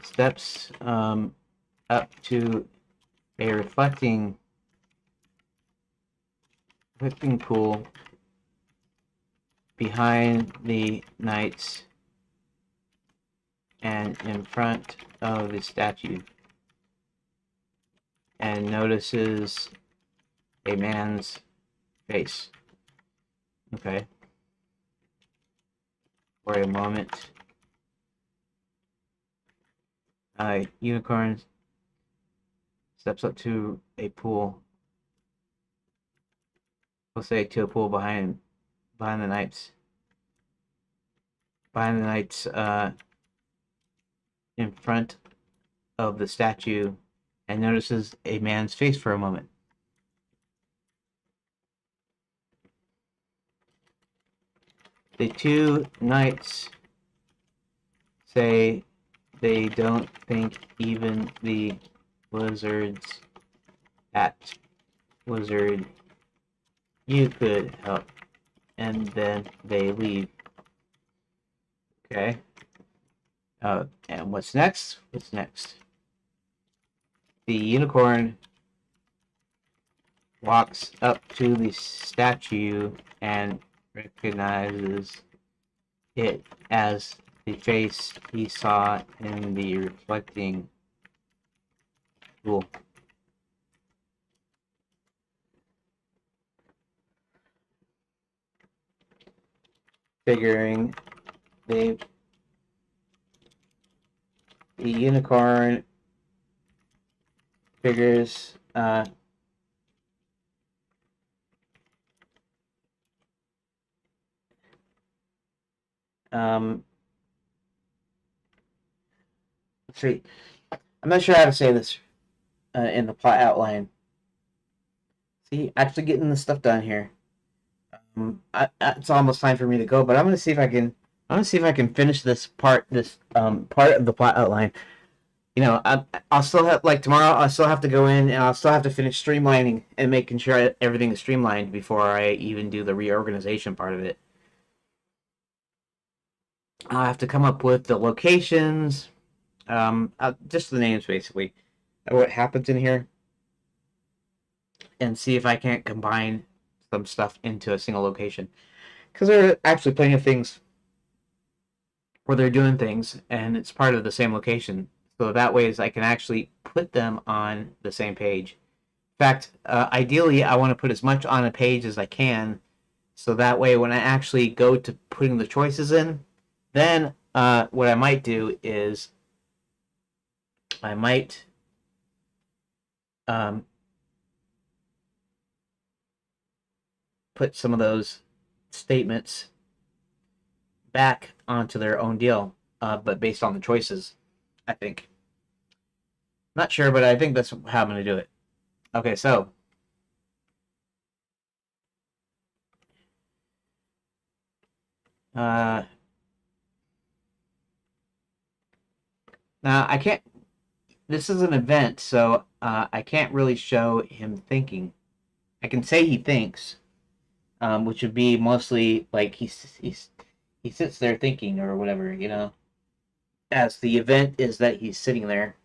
[SPEAKER 1] steps up to a reflecting pool behind the knights and in front of the statue, and notices a man's face. Okay. For a moment, a unicorn steps up to a pool. We'll say to a pool behind the knights. Behind the knights, in front of the statue, and notices a man's face for a moment. The two knights say they don't think even the wizards at Wizard you could help, and then they leave. Okay. And what's next? What's next? The unicorn walks up to the statue and recognizes it as the face he saw in the reflecting pool. Figuring the unicorn figures let's see. I'm not sure how to say this in the plot outline. See, actually getting the stuff done here. It's almost time for me to go, but I'm gonna see if I can. I'm gonna see if I can finish this part. This part of the plot outline. You know, I'll still have, like, tomorrow I'll still have to go in and I'll still have to finish streamlining and making sure everything is streamlined before I even do the reorganization part of it. I'll have to come up with the locations, just the names basically, of what happens in here, and see if I can't combine some stuff into a single location. Because there are actually plenty of things where they're doing things and it's part of the same location. So that way is I can actually put them on the same page. In fact, ideally, I want to put as much on a page as I can, so that way when I actually go to putting the choices in, then what I might do is I might um, put some of those statements back onto their own deal, but based on the choices, I think. Not sure, but I think that's how I'm going to do it. Okay, so now I can't. This is an event, so I can't really show him thinking. I can say he thinks, which would be mostly like he sits there thinking or whatever, you know. As the event is that he's sitting there,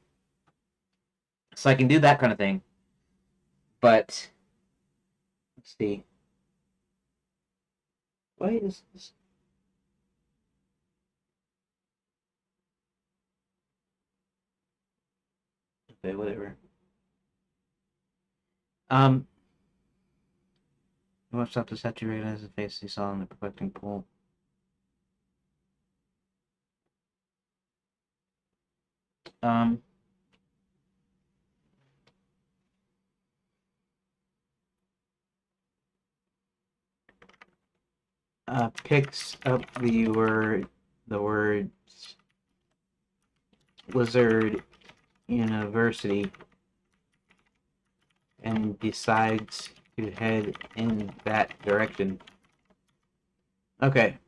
[SPEAKER 1] so I can do that kind of thing. But let's see, why is this? Okay, whatever. Um, what's up to set you recognize the face he saw in the perfecting pool? Um, picks up the word Wizard University and decides to head in that direction. Okay,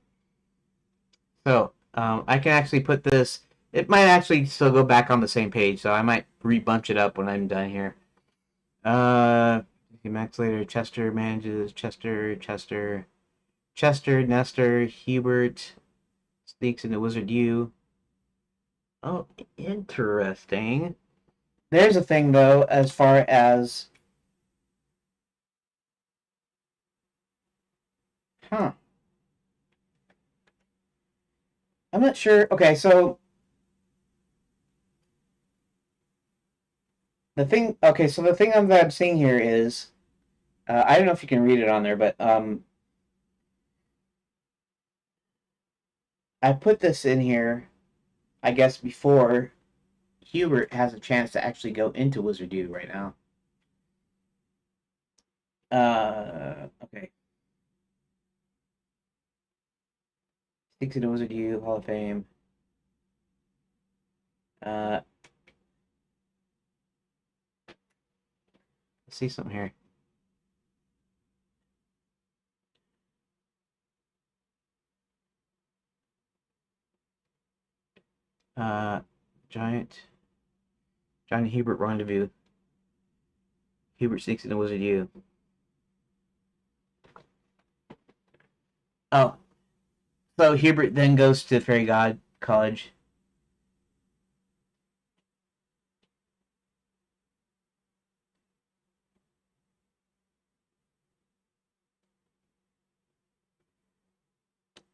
[SPEAKER 1] so I can actually put this. It might actually still go back on the same page, so I might rebunch it up when I'm done here. Max later. Chester manages Chester, Nestor, Hubert sneaks into Wizard U. Oh, interesting. There's a thing though, as far as huh. I'm not sure. Okay, so the thing that I'm seeing here is, I don't know if you can read it on there, but I put this in here, I guess, before Hubert has a chance to actually go into Wizard U right now. Okay. Sticks into Wizard U, Hall of Fame. Uh, let's see something here. Uh, Giant, Giant Hubert Rendezvous. Hubert sneaks into Wizard U. Oh, so Hubert then goes to Fairy God College.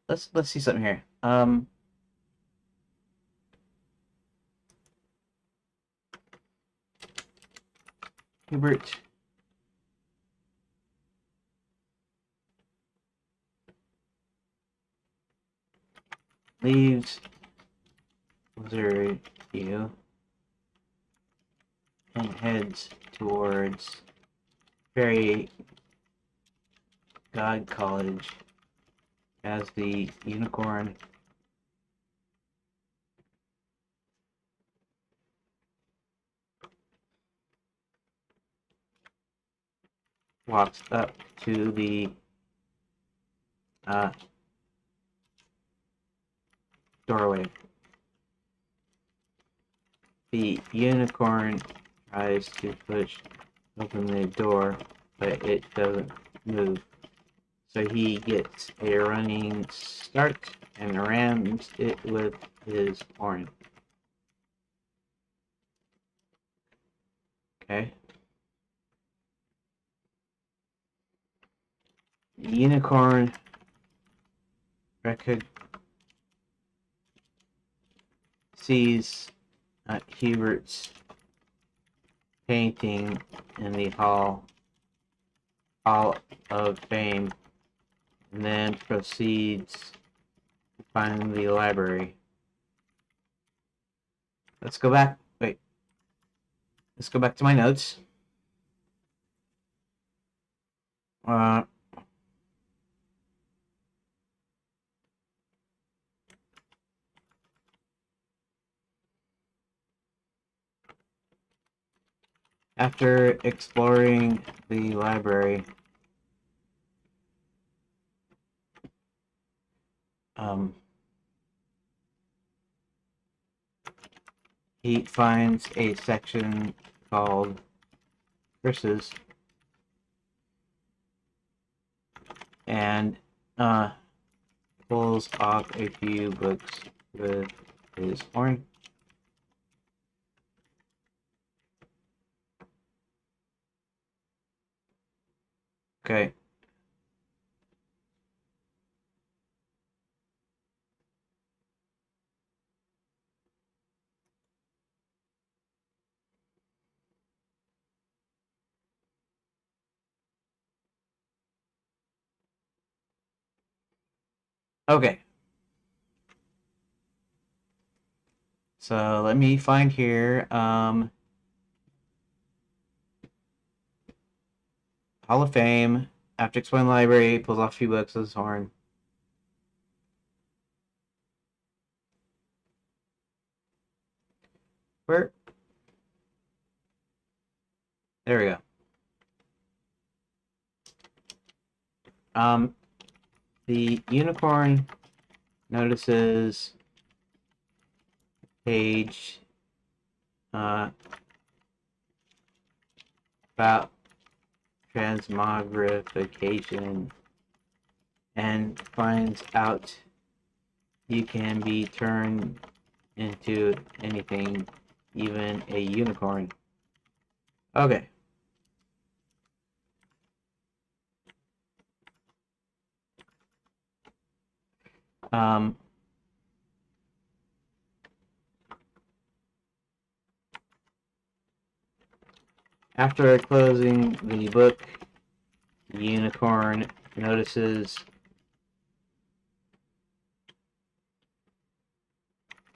[SPEAKER 1] Let's see something here. Hubert leaves Wizard U and heads towards Fairy God College as the unicorn walks up to the uh, doorway. The unicorn tries to push open the door, but it doesn't move. So he gets a running start and rams it with his horn. Okay. The unicorn sees Hubert's painting in the Hall of Fame, and then proceeds to find the library. Let's go back. Wait. Let's go back to my notes. After exploring the library, he finds a section called Verses and pulls off a few books with his horn. Okay. Okay. So let me find here. Hall of Fame. After exploring the library, pulls off a few books with his horn. Where? There we go. The unicorn notices page about transmogrification and finds out you can be turned into anything, even a unicorn. Okay. After closing the book, the unicorn notices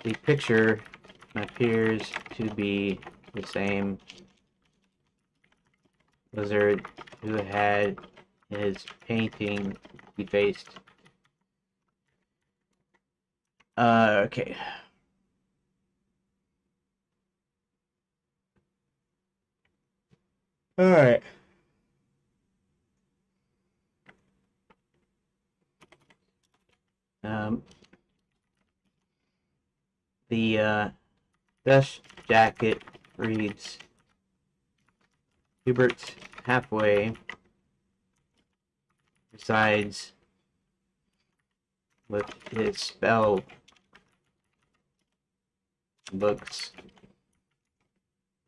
[SPEAKER 1] the picture appears to be the same wizard who had his painting defaced. Okay. Alright. The dust jacket reads, Hubert's halfway resides with his spell books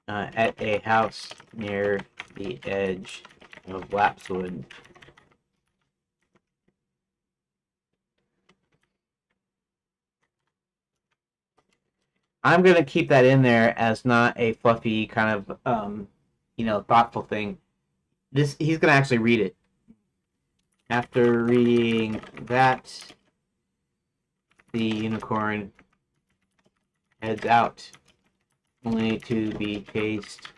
[SPEAKER 1] at a house near the edge of Lapswood. I'm going to keep that in there as not a fluffy kind of, thoughtful thing. He's going to actually read it. After reading that, the unicorn heads out, only to be chased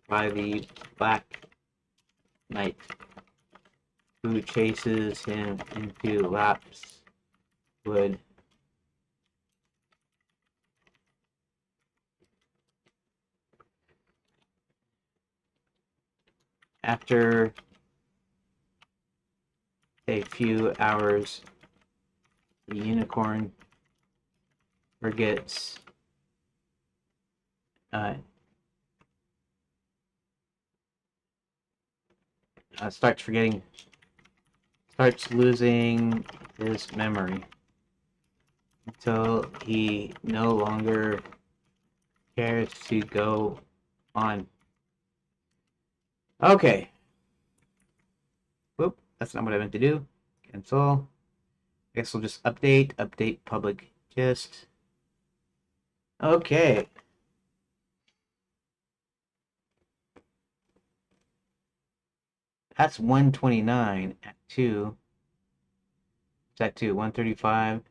[SPEAKER 1] by the Black Knight, who chases him into Lapswood. After a few hours, the unicorn forgets starts losing his memory until he no longer cares to go on. Okay. Whoop, that's not what I meant to do. Cancel. I guess we'll just update public gist. Okay. That's 129 at 2. It's at 2. 135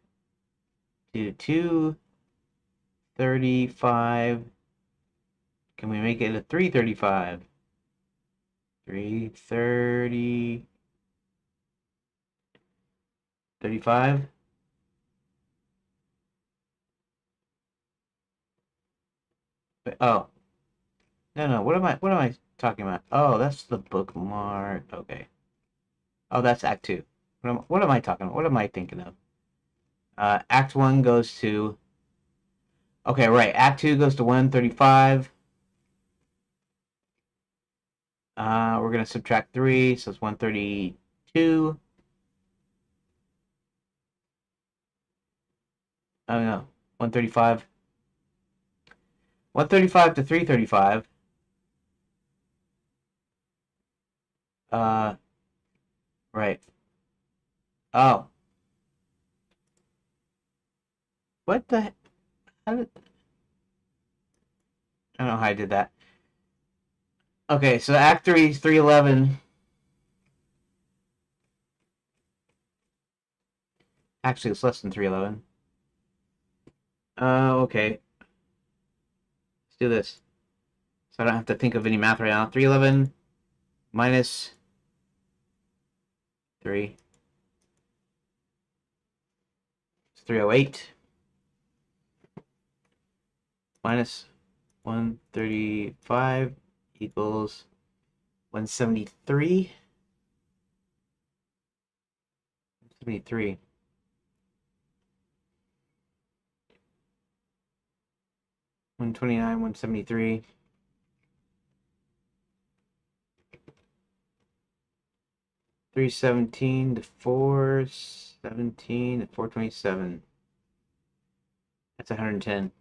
[SPEAKER 1] to 235. Can we make it a 335? 330. 35. Oh. No. What am I talking about? Oh, that's the bookmark. Okay. Oh, that's Act 2. What am I talking about? What am I thinking of? Act 1 goes to... Okay, right. Act 2 goes to 135. We're going to subtract 3, so it's 132. Oh, no. 135. 135 to 335. Right. Oh. What the... How did... I don't know how I did that. Okay, so Act 3 is 311. Actually, it's less than 311. Okay. Let's do this. So I don't have to think of any math right now. 311 minus 3. It's 308. Minus 135 equals 173. 173. 129, 173. 317 to 417 to 427. That's 110.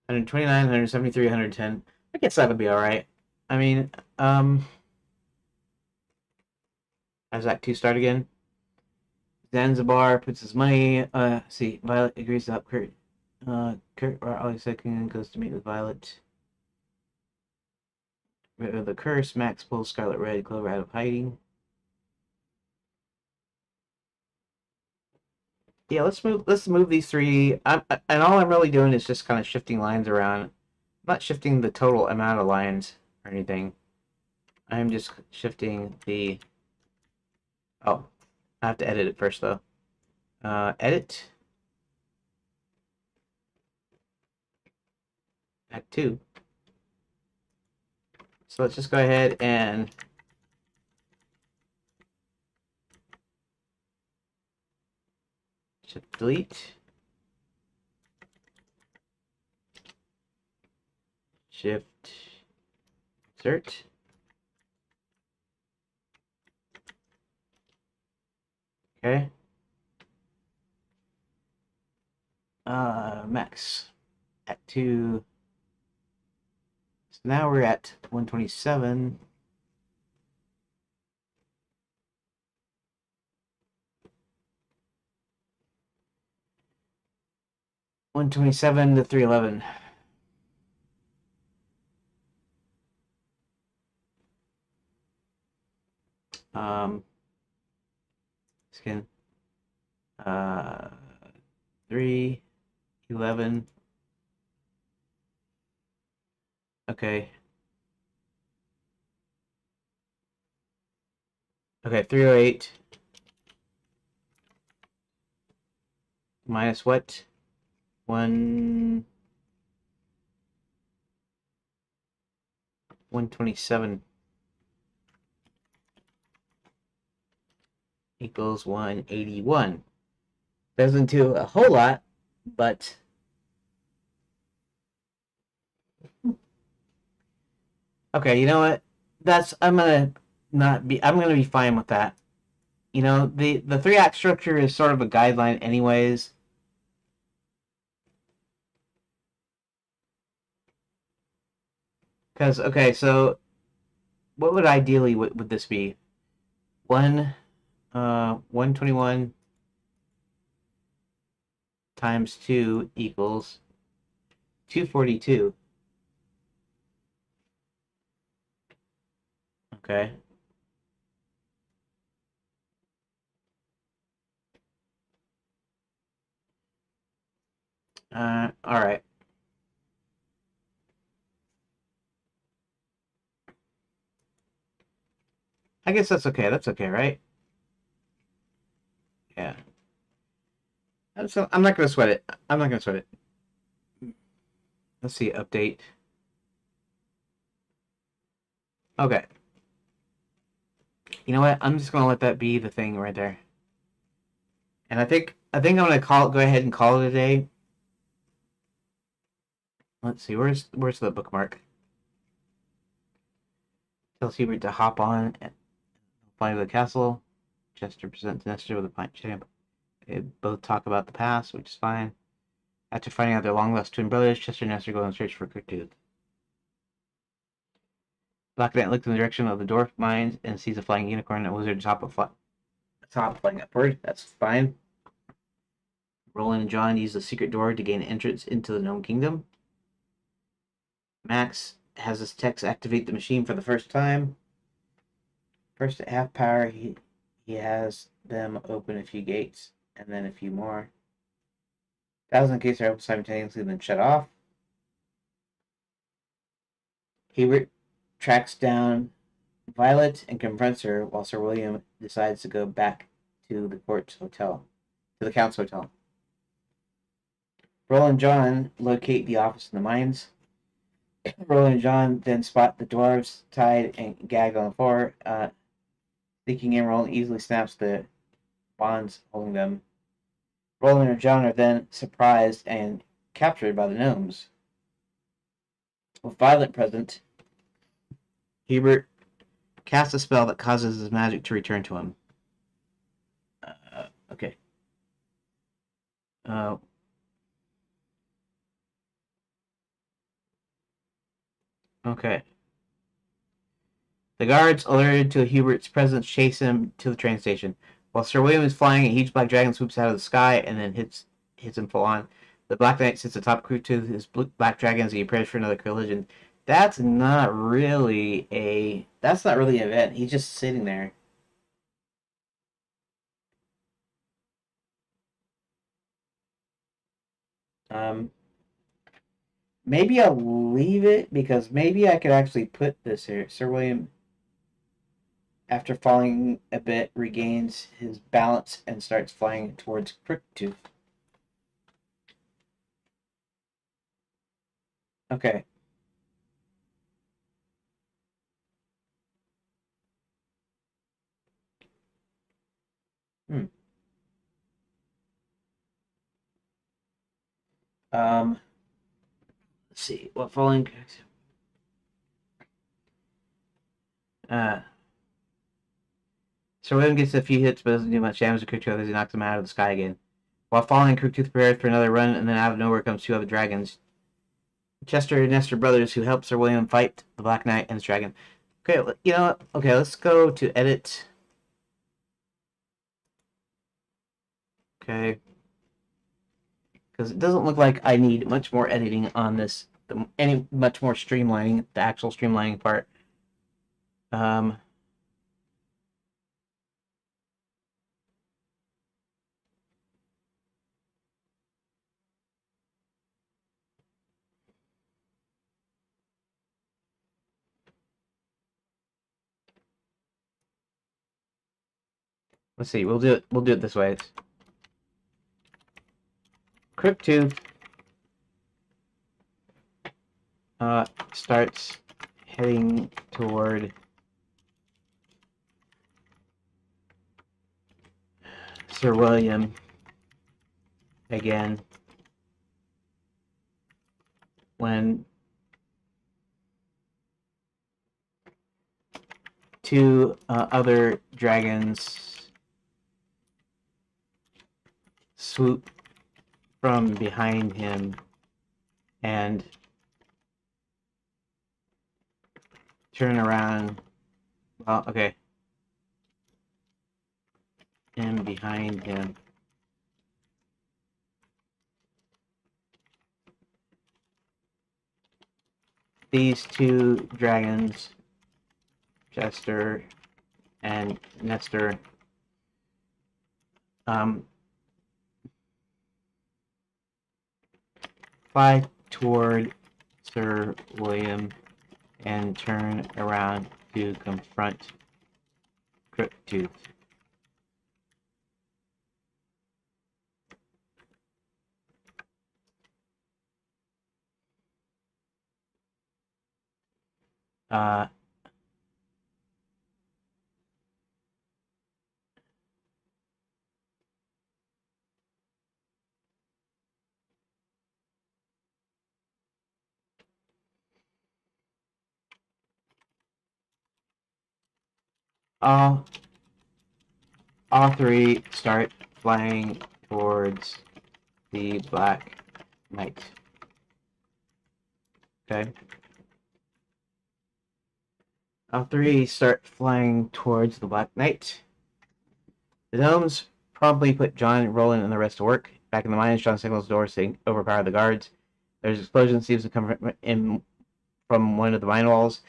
[SPEAKER 1] 129, 173, 110. I guess that'll be alright. I mean, how's Act 2 start again? Zanzibar puts his money, see, Violet agrees to help Kurt. Kurt, Ollie second goes to meet with Violet. Rid of the curse, Max pulls Scarlet Red Clover out of hiding. Yeah, let's move these three. And all I'm really doing is just kind of shifting lines around. I'm not shifting the total amount of lines or anything. I'm just shifting the... Oh, I have to edit it first, though. Edit. Act 2. So let's just go ahead and... Shift delete. Shift insert. Okay. Max. Act 2. So now we're at 127. To 311. Skin. 311. Okay. Okay, 308 minus what? 127 equals 181. Doesn't do a whole lot, but okay, you know what? I'm gonna be fine with that. You know, the three act structure is sort of a guideline anyways. Because okay, so what would ideally would this be? 121 times 2 equals 242. Okay. All right. I guess that's okay. That's okay, right? Yeah. So I'm not gonna sweat it. I'm not gonna sweat it. Let's see. Update. Okay. You know what? I'm just gonna let that be the thing right there. And I think I'm gonna go ahead and call it a day. Let's see. Where's the bookmark? Tells Hubert to hop on and fly to the castle. Chester presents Nestor with a pint champ. They both talk about the past, which is fine. After finding out their long-lost twin brothers, Chester and Nestor go on search for Quick-Tooth. Black Knight looks in the direction of the dwarf mines and sees a flying unicorn and a wizard top flying upward. That's fine. Roland and John use the secret door to gain entrance into the Gnome Kingdom. Max has his techs activate the machine for the first time. First at half power, he has them open a few gates and then a few more. 1,000 gates are open simultaneously, then shut off. Hubert tracks down Violet and confronts her while Sir William decides to go back to the Count's hotel. Roland and John locate the office in the mines. Roland and John then spot the dwarves tied and gagged on the floor. Sneaking in, Roland easily snaps the bonds holding them. Roland and John are then surprised and captured by the gnomes. With Violet present, Hubert casts a spell that causes his magic to return to him. Okay. Okay. The guards, alerted to Hubert's presence, chase him to the train station. While Sir William is flying, a huge black dragon swoops out of the sky and then hits him full on. The Black Knight sits atop Quick-Tooth, his black dragon as he prepares for another collision. That's not really an event. He's just sitting there. Um, maybe I'll leave it because maybe I could actually put this here. Sir William, after falling a bit, regains his balance and starts flying towards Quick-Tooth. Okay. Hmm. Let's see. What following? Uh, Sir William gets a few hits, but doesn't do much damage to Quick-Tooth as he knocks him out of the sky again. While falling, Quick-Tooth prepares for another run, and then out of nowhere comes two other dragons. Chester and Nestor brothers who help Sir William fight the Black Knight and his dragon. Okay, you know what? Okay, let's go to edit. Okay. Because it doesn't look like I need much more editing on this. Any much more streamlining, the actual streamlining part. Um, let's see. We'll do it. We'll do it this way. Quick-Tooth starts heading toward Sir William. again when two other dragons swoop from behind him and turn around. Well, okay. And behind him. These two dragons, Chester and Nestor, fly toward Sir William and turn around to confront Crooktooth. All three start flying towards the Black Knight. Okay. All three start flying towards the Black Knight. The gnomes promptly put John, Roland, and the rest to work. Back in the mines, John signals the door to overpower the guards. There's an explosion seems to come from one of the mine walls.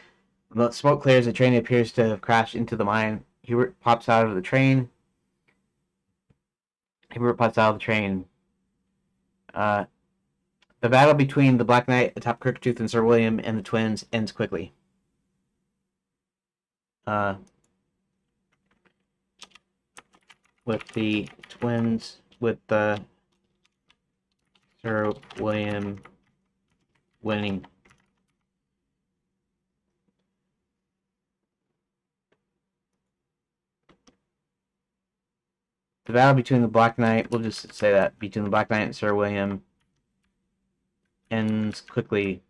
[SPEAKER 1] When the smoke clears, the train appears to have crashed into the mine. Hubert pops out of the train. The battle between the Black Knight atop Crooktooth and Sir William and the twins ends quickly. With the twins, with the Sir William winning. The battle between the Black Knight, we'll just say that, between the Black Knight and Sir William ends quickly.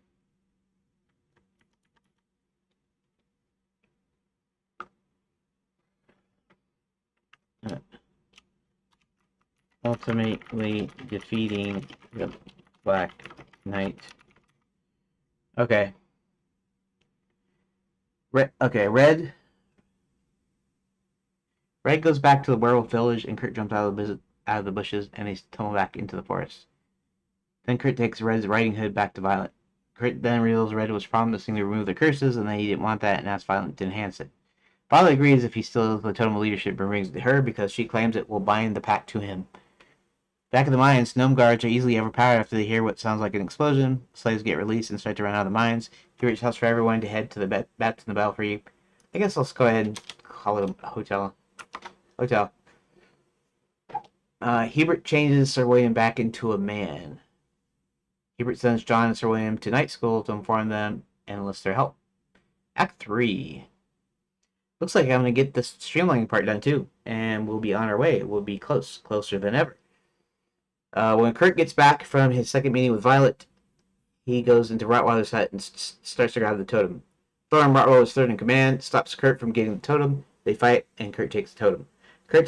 [SPEAKER 1] Ultimately defeating the Black Knight. Okay. Red goes back to the werewolf village, and Kurt jumps out of the bushes, and they tumble back into the forest. Then Kurt takes Red's riding hood back to Violet. Kurt then reveals Red was promising to remove the curses, and that he didn't want that, and asks Violet to enhance it. Violet agrees if he steals the totem of leadership and brings it to her, because she claims it will bind the pack to him. Back in the mines, gnome guards are easily overpowered after they hear what sounds like an explosion. Slaves get released and start to run out of the mines. Hubert tells for everyone to head to the back to the Belfry. I guess let's go ahead and call it a hotel. Hubert changes Sir William back into a man. Hubert sends John and Sir William to night school to inform them and enlist their help. Act 3. Looks like I'm going to get this streamlining part done too, and we'll be on our way. We'll be closer than ever. When Kurt gets back from his second meeting with Violet, he goes into Rottweiler's hut and starts to grab the totem. Thorn, Rottweiler's third in command, stops Kurt from getting the totem. They fight, and Kurt takes the totem. Kurt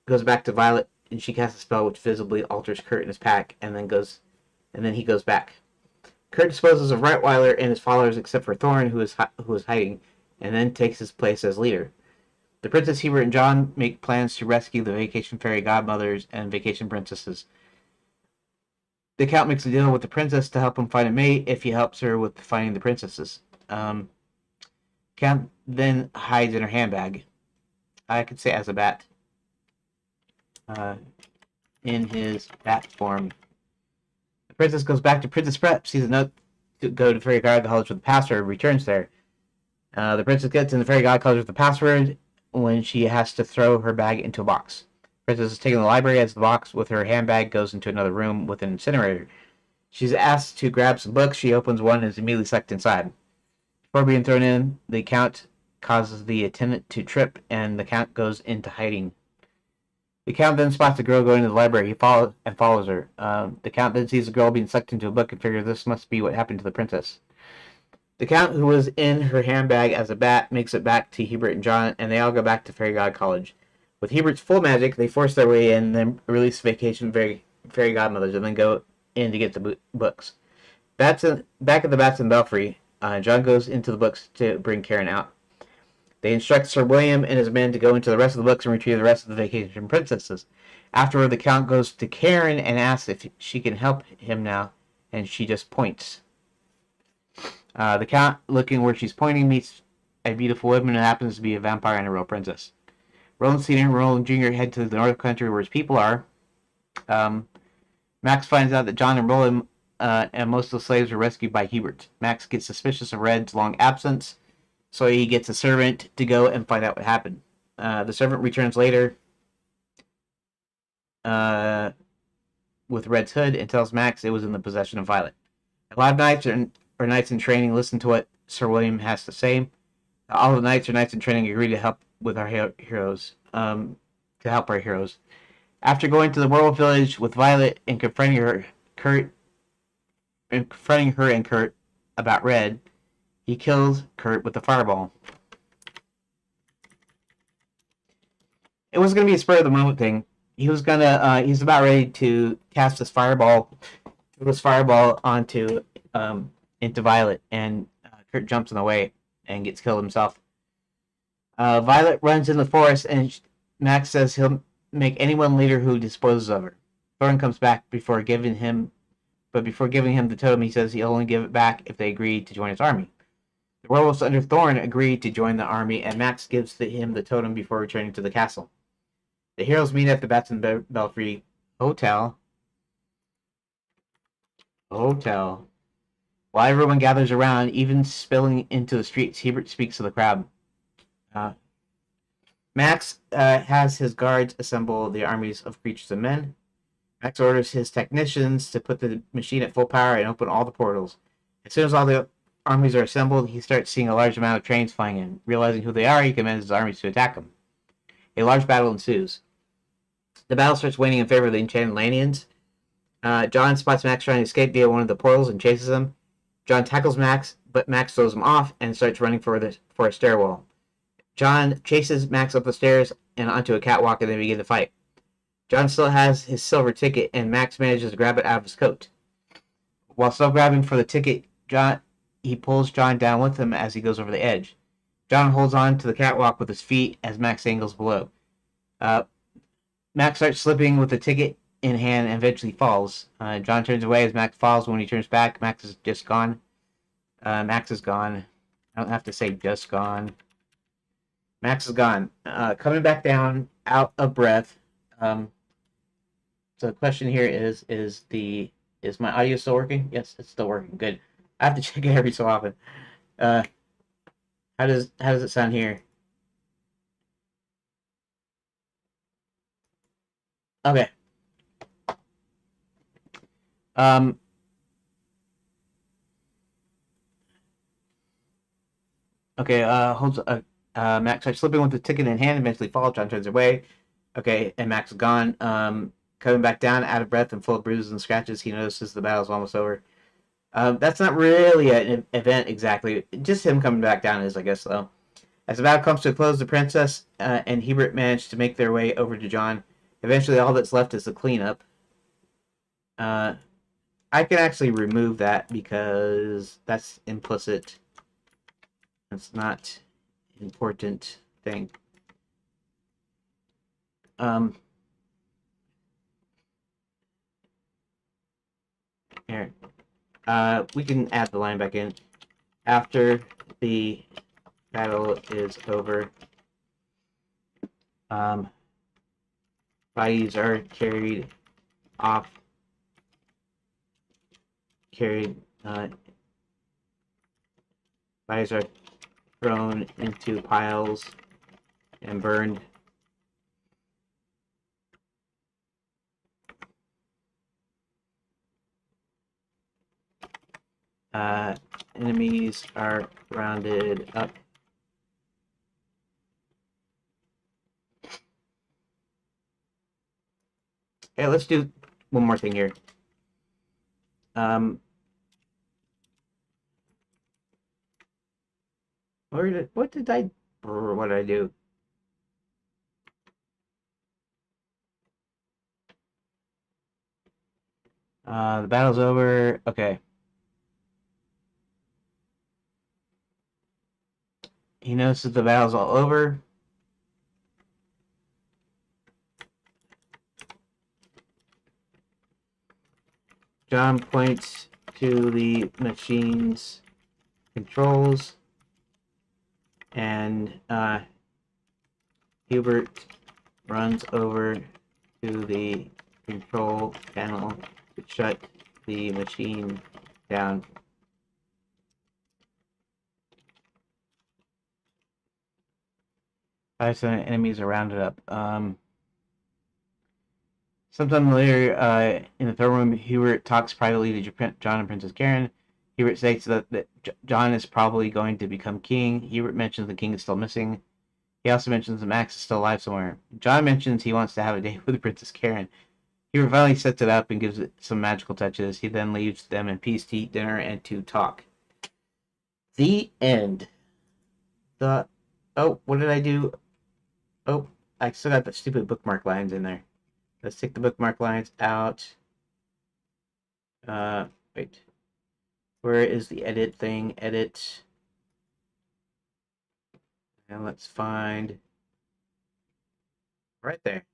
[SPEAKER 1] goes back to Violet, and she casts a spell which visibly alters Kurt and his pack, and then he goes back. Kurt disposes of Rottweiler and his followers except for Thorn, who is hiding, and then takes his place as leader. The Princess, Hubert, and John make plans to rescue the Vacation Fairy godmothers and Vacation Princesses. The Count makes a deal with the Princess to help him find a mate if he helps her with finding the princesses. Count then hides in her handbag. I could say as a bat. In his bat form. The Princess goes back to Princess Prep, sees a note to go to Fairy God College with the password, returns there. The Princess gets in the Fairy God College with the password when she has to throw her bag into a box. Princess is taken to the library as the box with her handbag goes into another room with an incinerator. She's asked to grab some books. She opens one and is immediately sucked inside. Before being thrown in, the Count causes the attendant to trip and the Count goes into hiding. The Count then spots a girl going to the library. He follows her. The Count then sees the girl being sucked into a book and figures this must be what happened to the princess. The Count, who was in her handbag as a bat, makes it back to Hubert and John, and they all go back to Fairy God College. With Hubert's full magic, they force their way in, then release Vacation Fairy Godmothers, and then go in to get the books. Back at the Bats and Belfry, John goes into the books to bring Karen out. They instruct Sir William and his men to go into the rest of the books and retrieve the rest of the Vacation Princesses. Afterward, the Count goes to Karen and asks if she can help him now, and she just points. The Count, looking where she's pointing, meets a beautiful woman who happens to be a vampire and a real princess. Roland Sr. and Roland Jr. head to the North Country where his people are. Max finds out that John and Roland and most of the slaves were rescued by Hubert. Max gets suspicious of Red's long absence, so he gets a servant to go and find out what happened. The servant returns later with Red's hood and tells Max it was in the possession of Violet. A lot of knights or knights in training listen to what Sir William has to say. All the knights or knights in training agree to help with our heroes. After going to the werewolf village with Violet and confronting her and Kurt about Red, he kills Kurt with a fireball. It was going to be a spur of the moment thing. He's about ready to cast this fireball onto into Violet, and Kurt jumps in the way and gets killed himself. Violet runs in the forest, and Max says he'll make anyone leader who disposes of her. Thorn comes back before giving him the totem. He says he'll only give it back if they agree to join his army. The werewolves under Thorn agree to join the army, and Max gives him the totem before returning to the castle. The heroes meet at the Bats and Belfry Hotel. While everyone gathers around, even spilling into the streets, Hubert speaks to the crowd. Max has his guards assemble the armies of creatures and men. Max orders his technicians to put the machine at full power and open all the portals. As soon as all the armies are assembled, he starts seeing a large amount of trains flying in. Realizing who they are, he commands his armies to attack them. A large battle ensues. The battle starts waning in favor of the enchanted Lanians. John spots Max trying to escape via one of the portals and chases him. John tackles Max, but Max throws him off and starts running for a stairwell. John chases Max up the stairs and onto a catwalk, and they begin to fight. John still has his silver ticket, and Max manages to grab it out of his coat. While still grabbing for the ticket, he pulls John down with him as he goes over the edge. John holds on to the catwalk with his feet as Max angles below. Max starts slipping with the ticket in hand and eventually falls. John turns away as Max falls. When he turns back, Max is just gone. Max is gone. I don't have to say just gone. Max is gone. Coming back down, out of breath. So the question here is my audio still working? Yes, it's still working. Good. I have to check it every so often. How does it sound here? Okay. Okay, Max starts slipping with the ticket in hand, eventually falls. John turns away. Okay, and Max is gone. Coming back down, out of breath and full of bruises and scratches, he notices the battle's almost over. That's not really an event exactly. Just him coming back down is, I guess, though. As the battle comes to a close, the princess and Hubert manage to make their way over to John. Eventually, all that's left is the cleanup. I can actually remove that because that's implicit. That's not an important thing. Here. We can add the line back in. After the battle is over, bodies are carried off. Bodies are thrown into piles and burned. Enemies are rounded up. Okay, let's do one more thing here. What did I do? The battle's over. Okay. He notices the battle's all over. John points to the machine's controls, and Hubert runs over to the control panel to shut the machine down. 5 enemies are rounded up. Sometime later, in the throne room, Hubert talks privately to John and Princess Karen. Hubert states that John is probably going to become king. Hubert mentions the king is still missing. He also mentions that Max is still alive somewhere. John mentions he wants to have a date with Princess Karen. Hubert finally sets it up and gives it some magical touches. He then leaves them in peace to eat dinner and to talk. The end. Oh, what did I do? Oh, I still got the stupid bookmark lines in there. Let's take the bookmark lines out. Wait. Where is the edit thing? Edit. And let's find right there.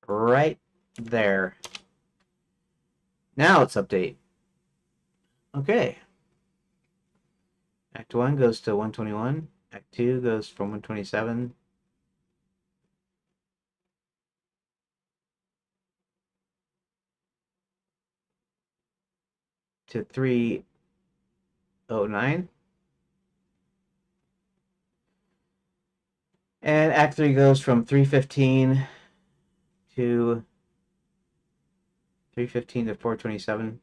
[SPEAKER 1] Right there. Now let's update. Okay. Act 1 goes to 121. Act 2 goes from 127 to 309. And Act 3 goes from 315 to 427.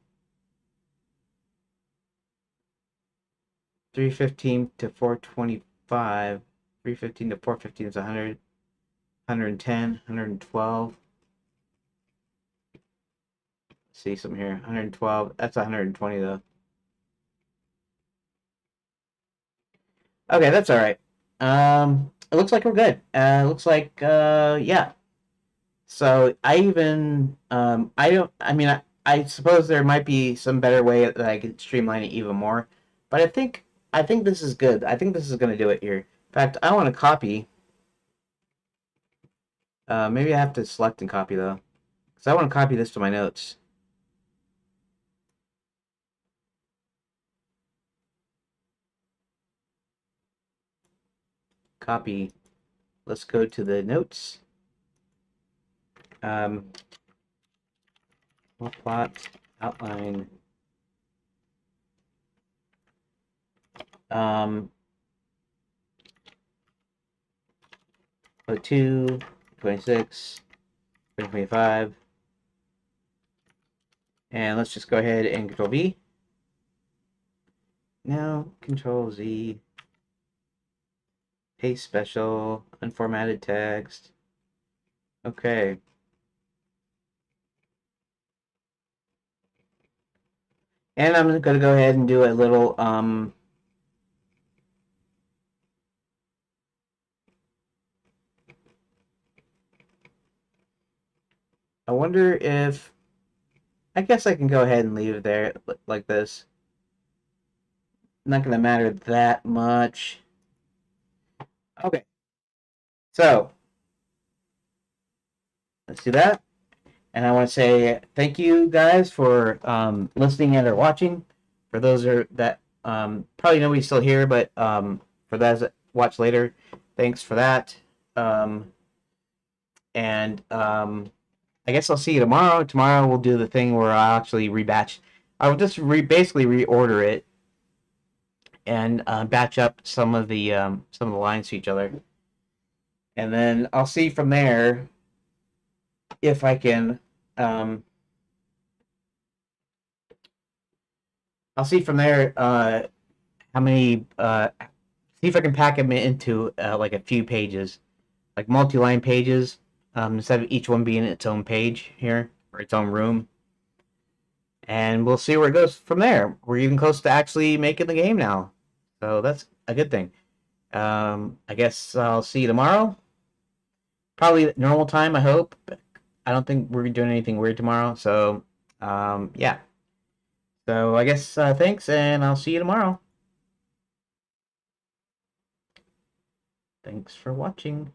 [SPEAKER 1] 315 to 425. 315 to 415 is 100. 110, 112. Let's see some here. 112. That's 120 though. Okay, that's all right. It looks like we're good. Looks like yeah. So I even I don't. I mean, I suppose there might be some better way that I could streamline it even more, but I think this is good. I think this is gonna do it here. In fact, I want to copy. Maybe I have to select and copy though, because I want to copy this to my notes. Copy. Let's go to the notes. Plot outline. Um, 02, 26, 2025. And let's just go ahead and Control V. Now Control Z. Paste special, unformatted text. Okay. And I'm going to go ahead and do a little I wonder if I guess I can go ahead and leave it there like this. Not going to matter that much. Okay. So, let's do that. And I want to say thank you guys for listening and or watching. For those that probably nobody's still here, but for those that watch later, thanks for that. I guess I'll see you tomorrow. Tomorrow we'll do the thing where I'll actually rebatch. I'll just basically reorder it and batch up some of the lines to each other, and then I'll see from there if I can. I'll see from there how many. See if I can pack them into like a few pages, like multi-line pages, instead of each one being its own page here, or its own room. And we'll see where it goes from there. We're even close to actually making the game now. So that's a good thing. I guess I'll see you tomorrow. Probably normal time, I hope. I don't think we're doing anything weird tomorrow. So, yeah. So I guess thanks, and I'll see you tomorrow. Thanks for watching.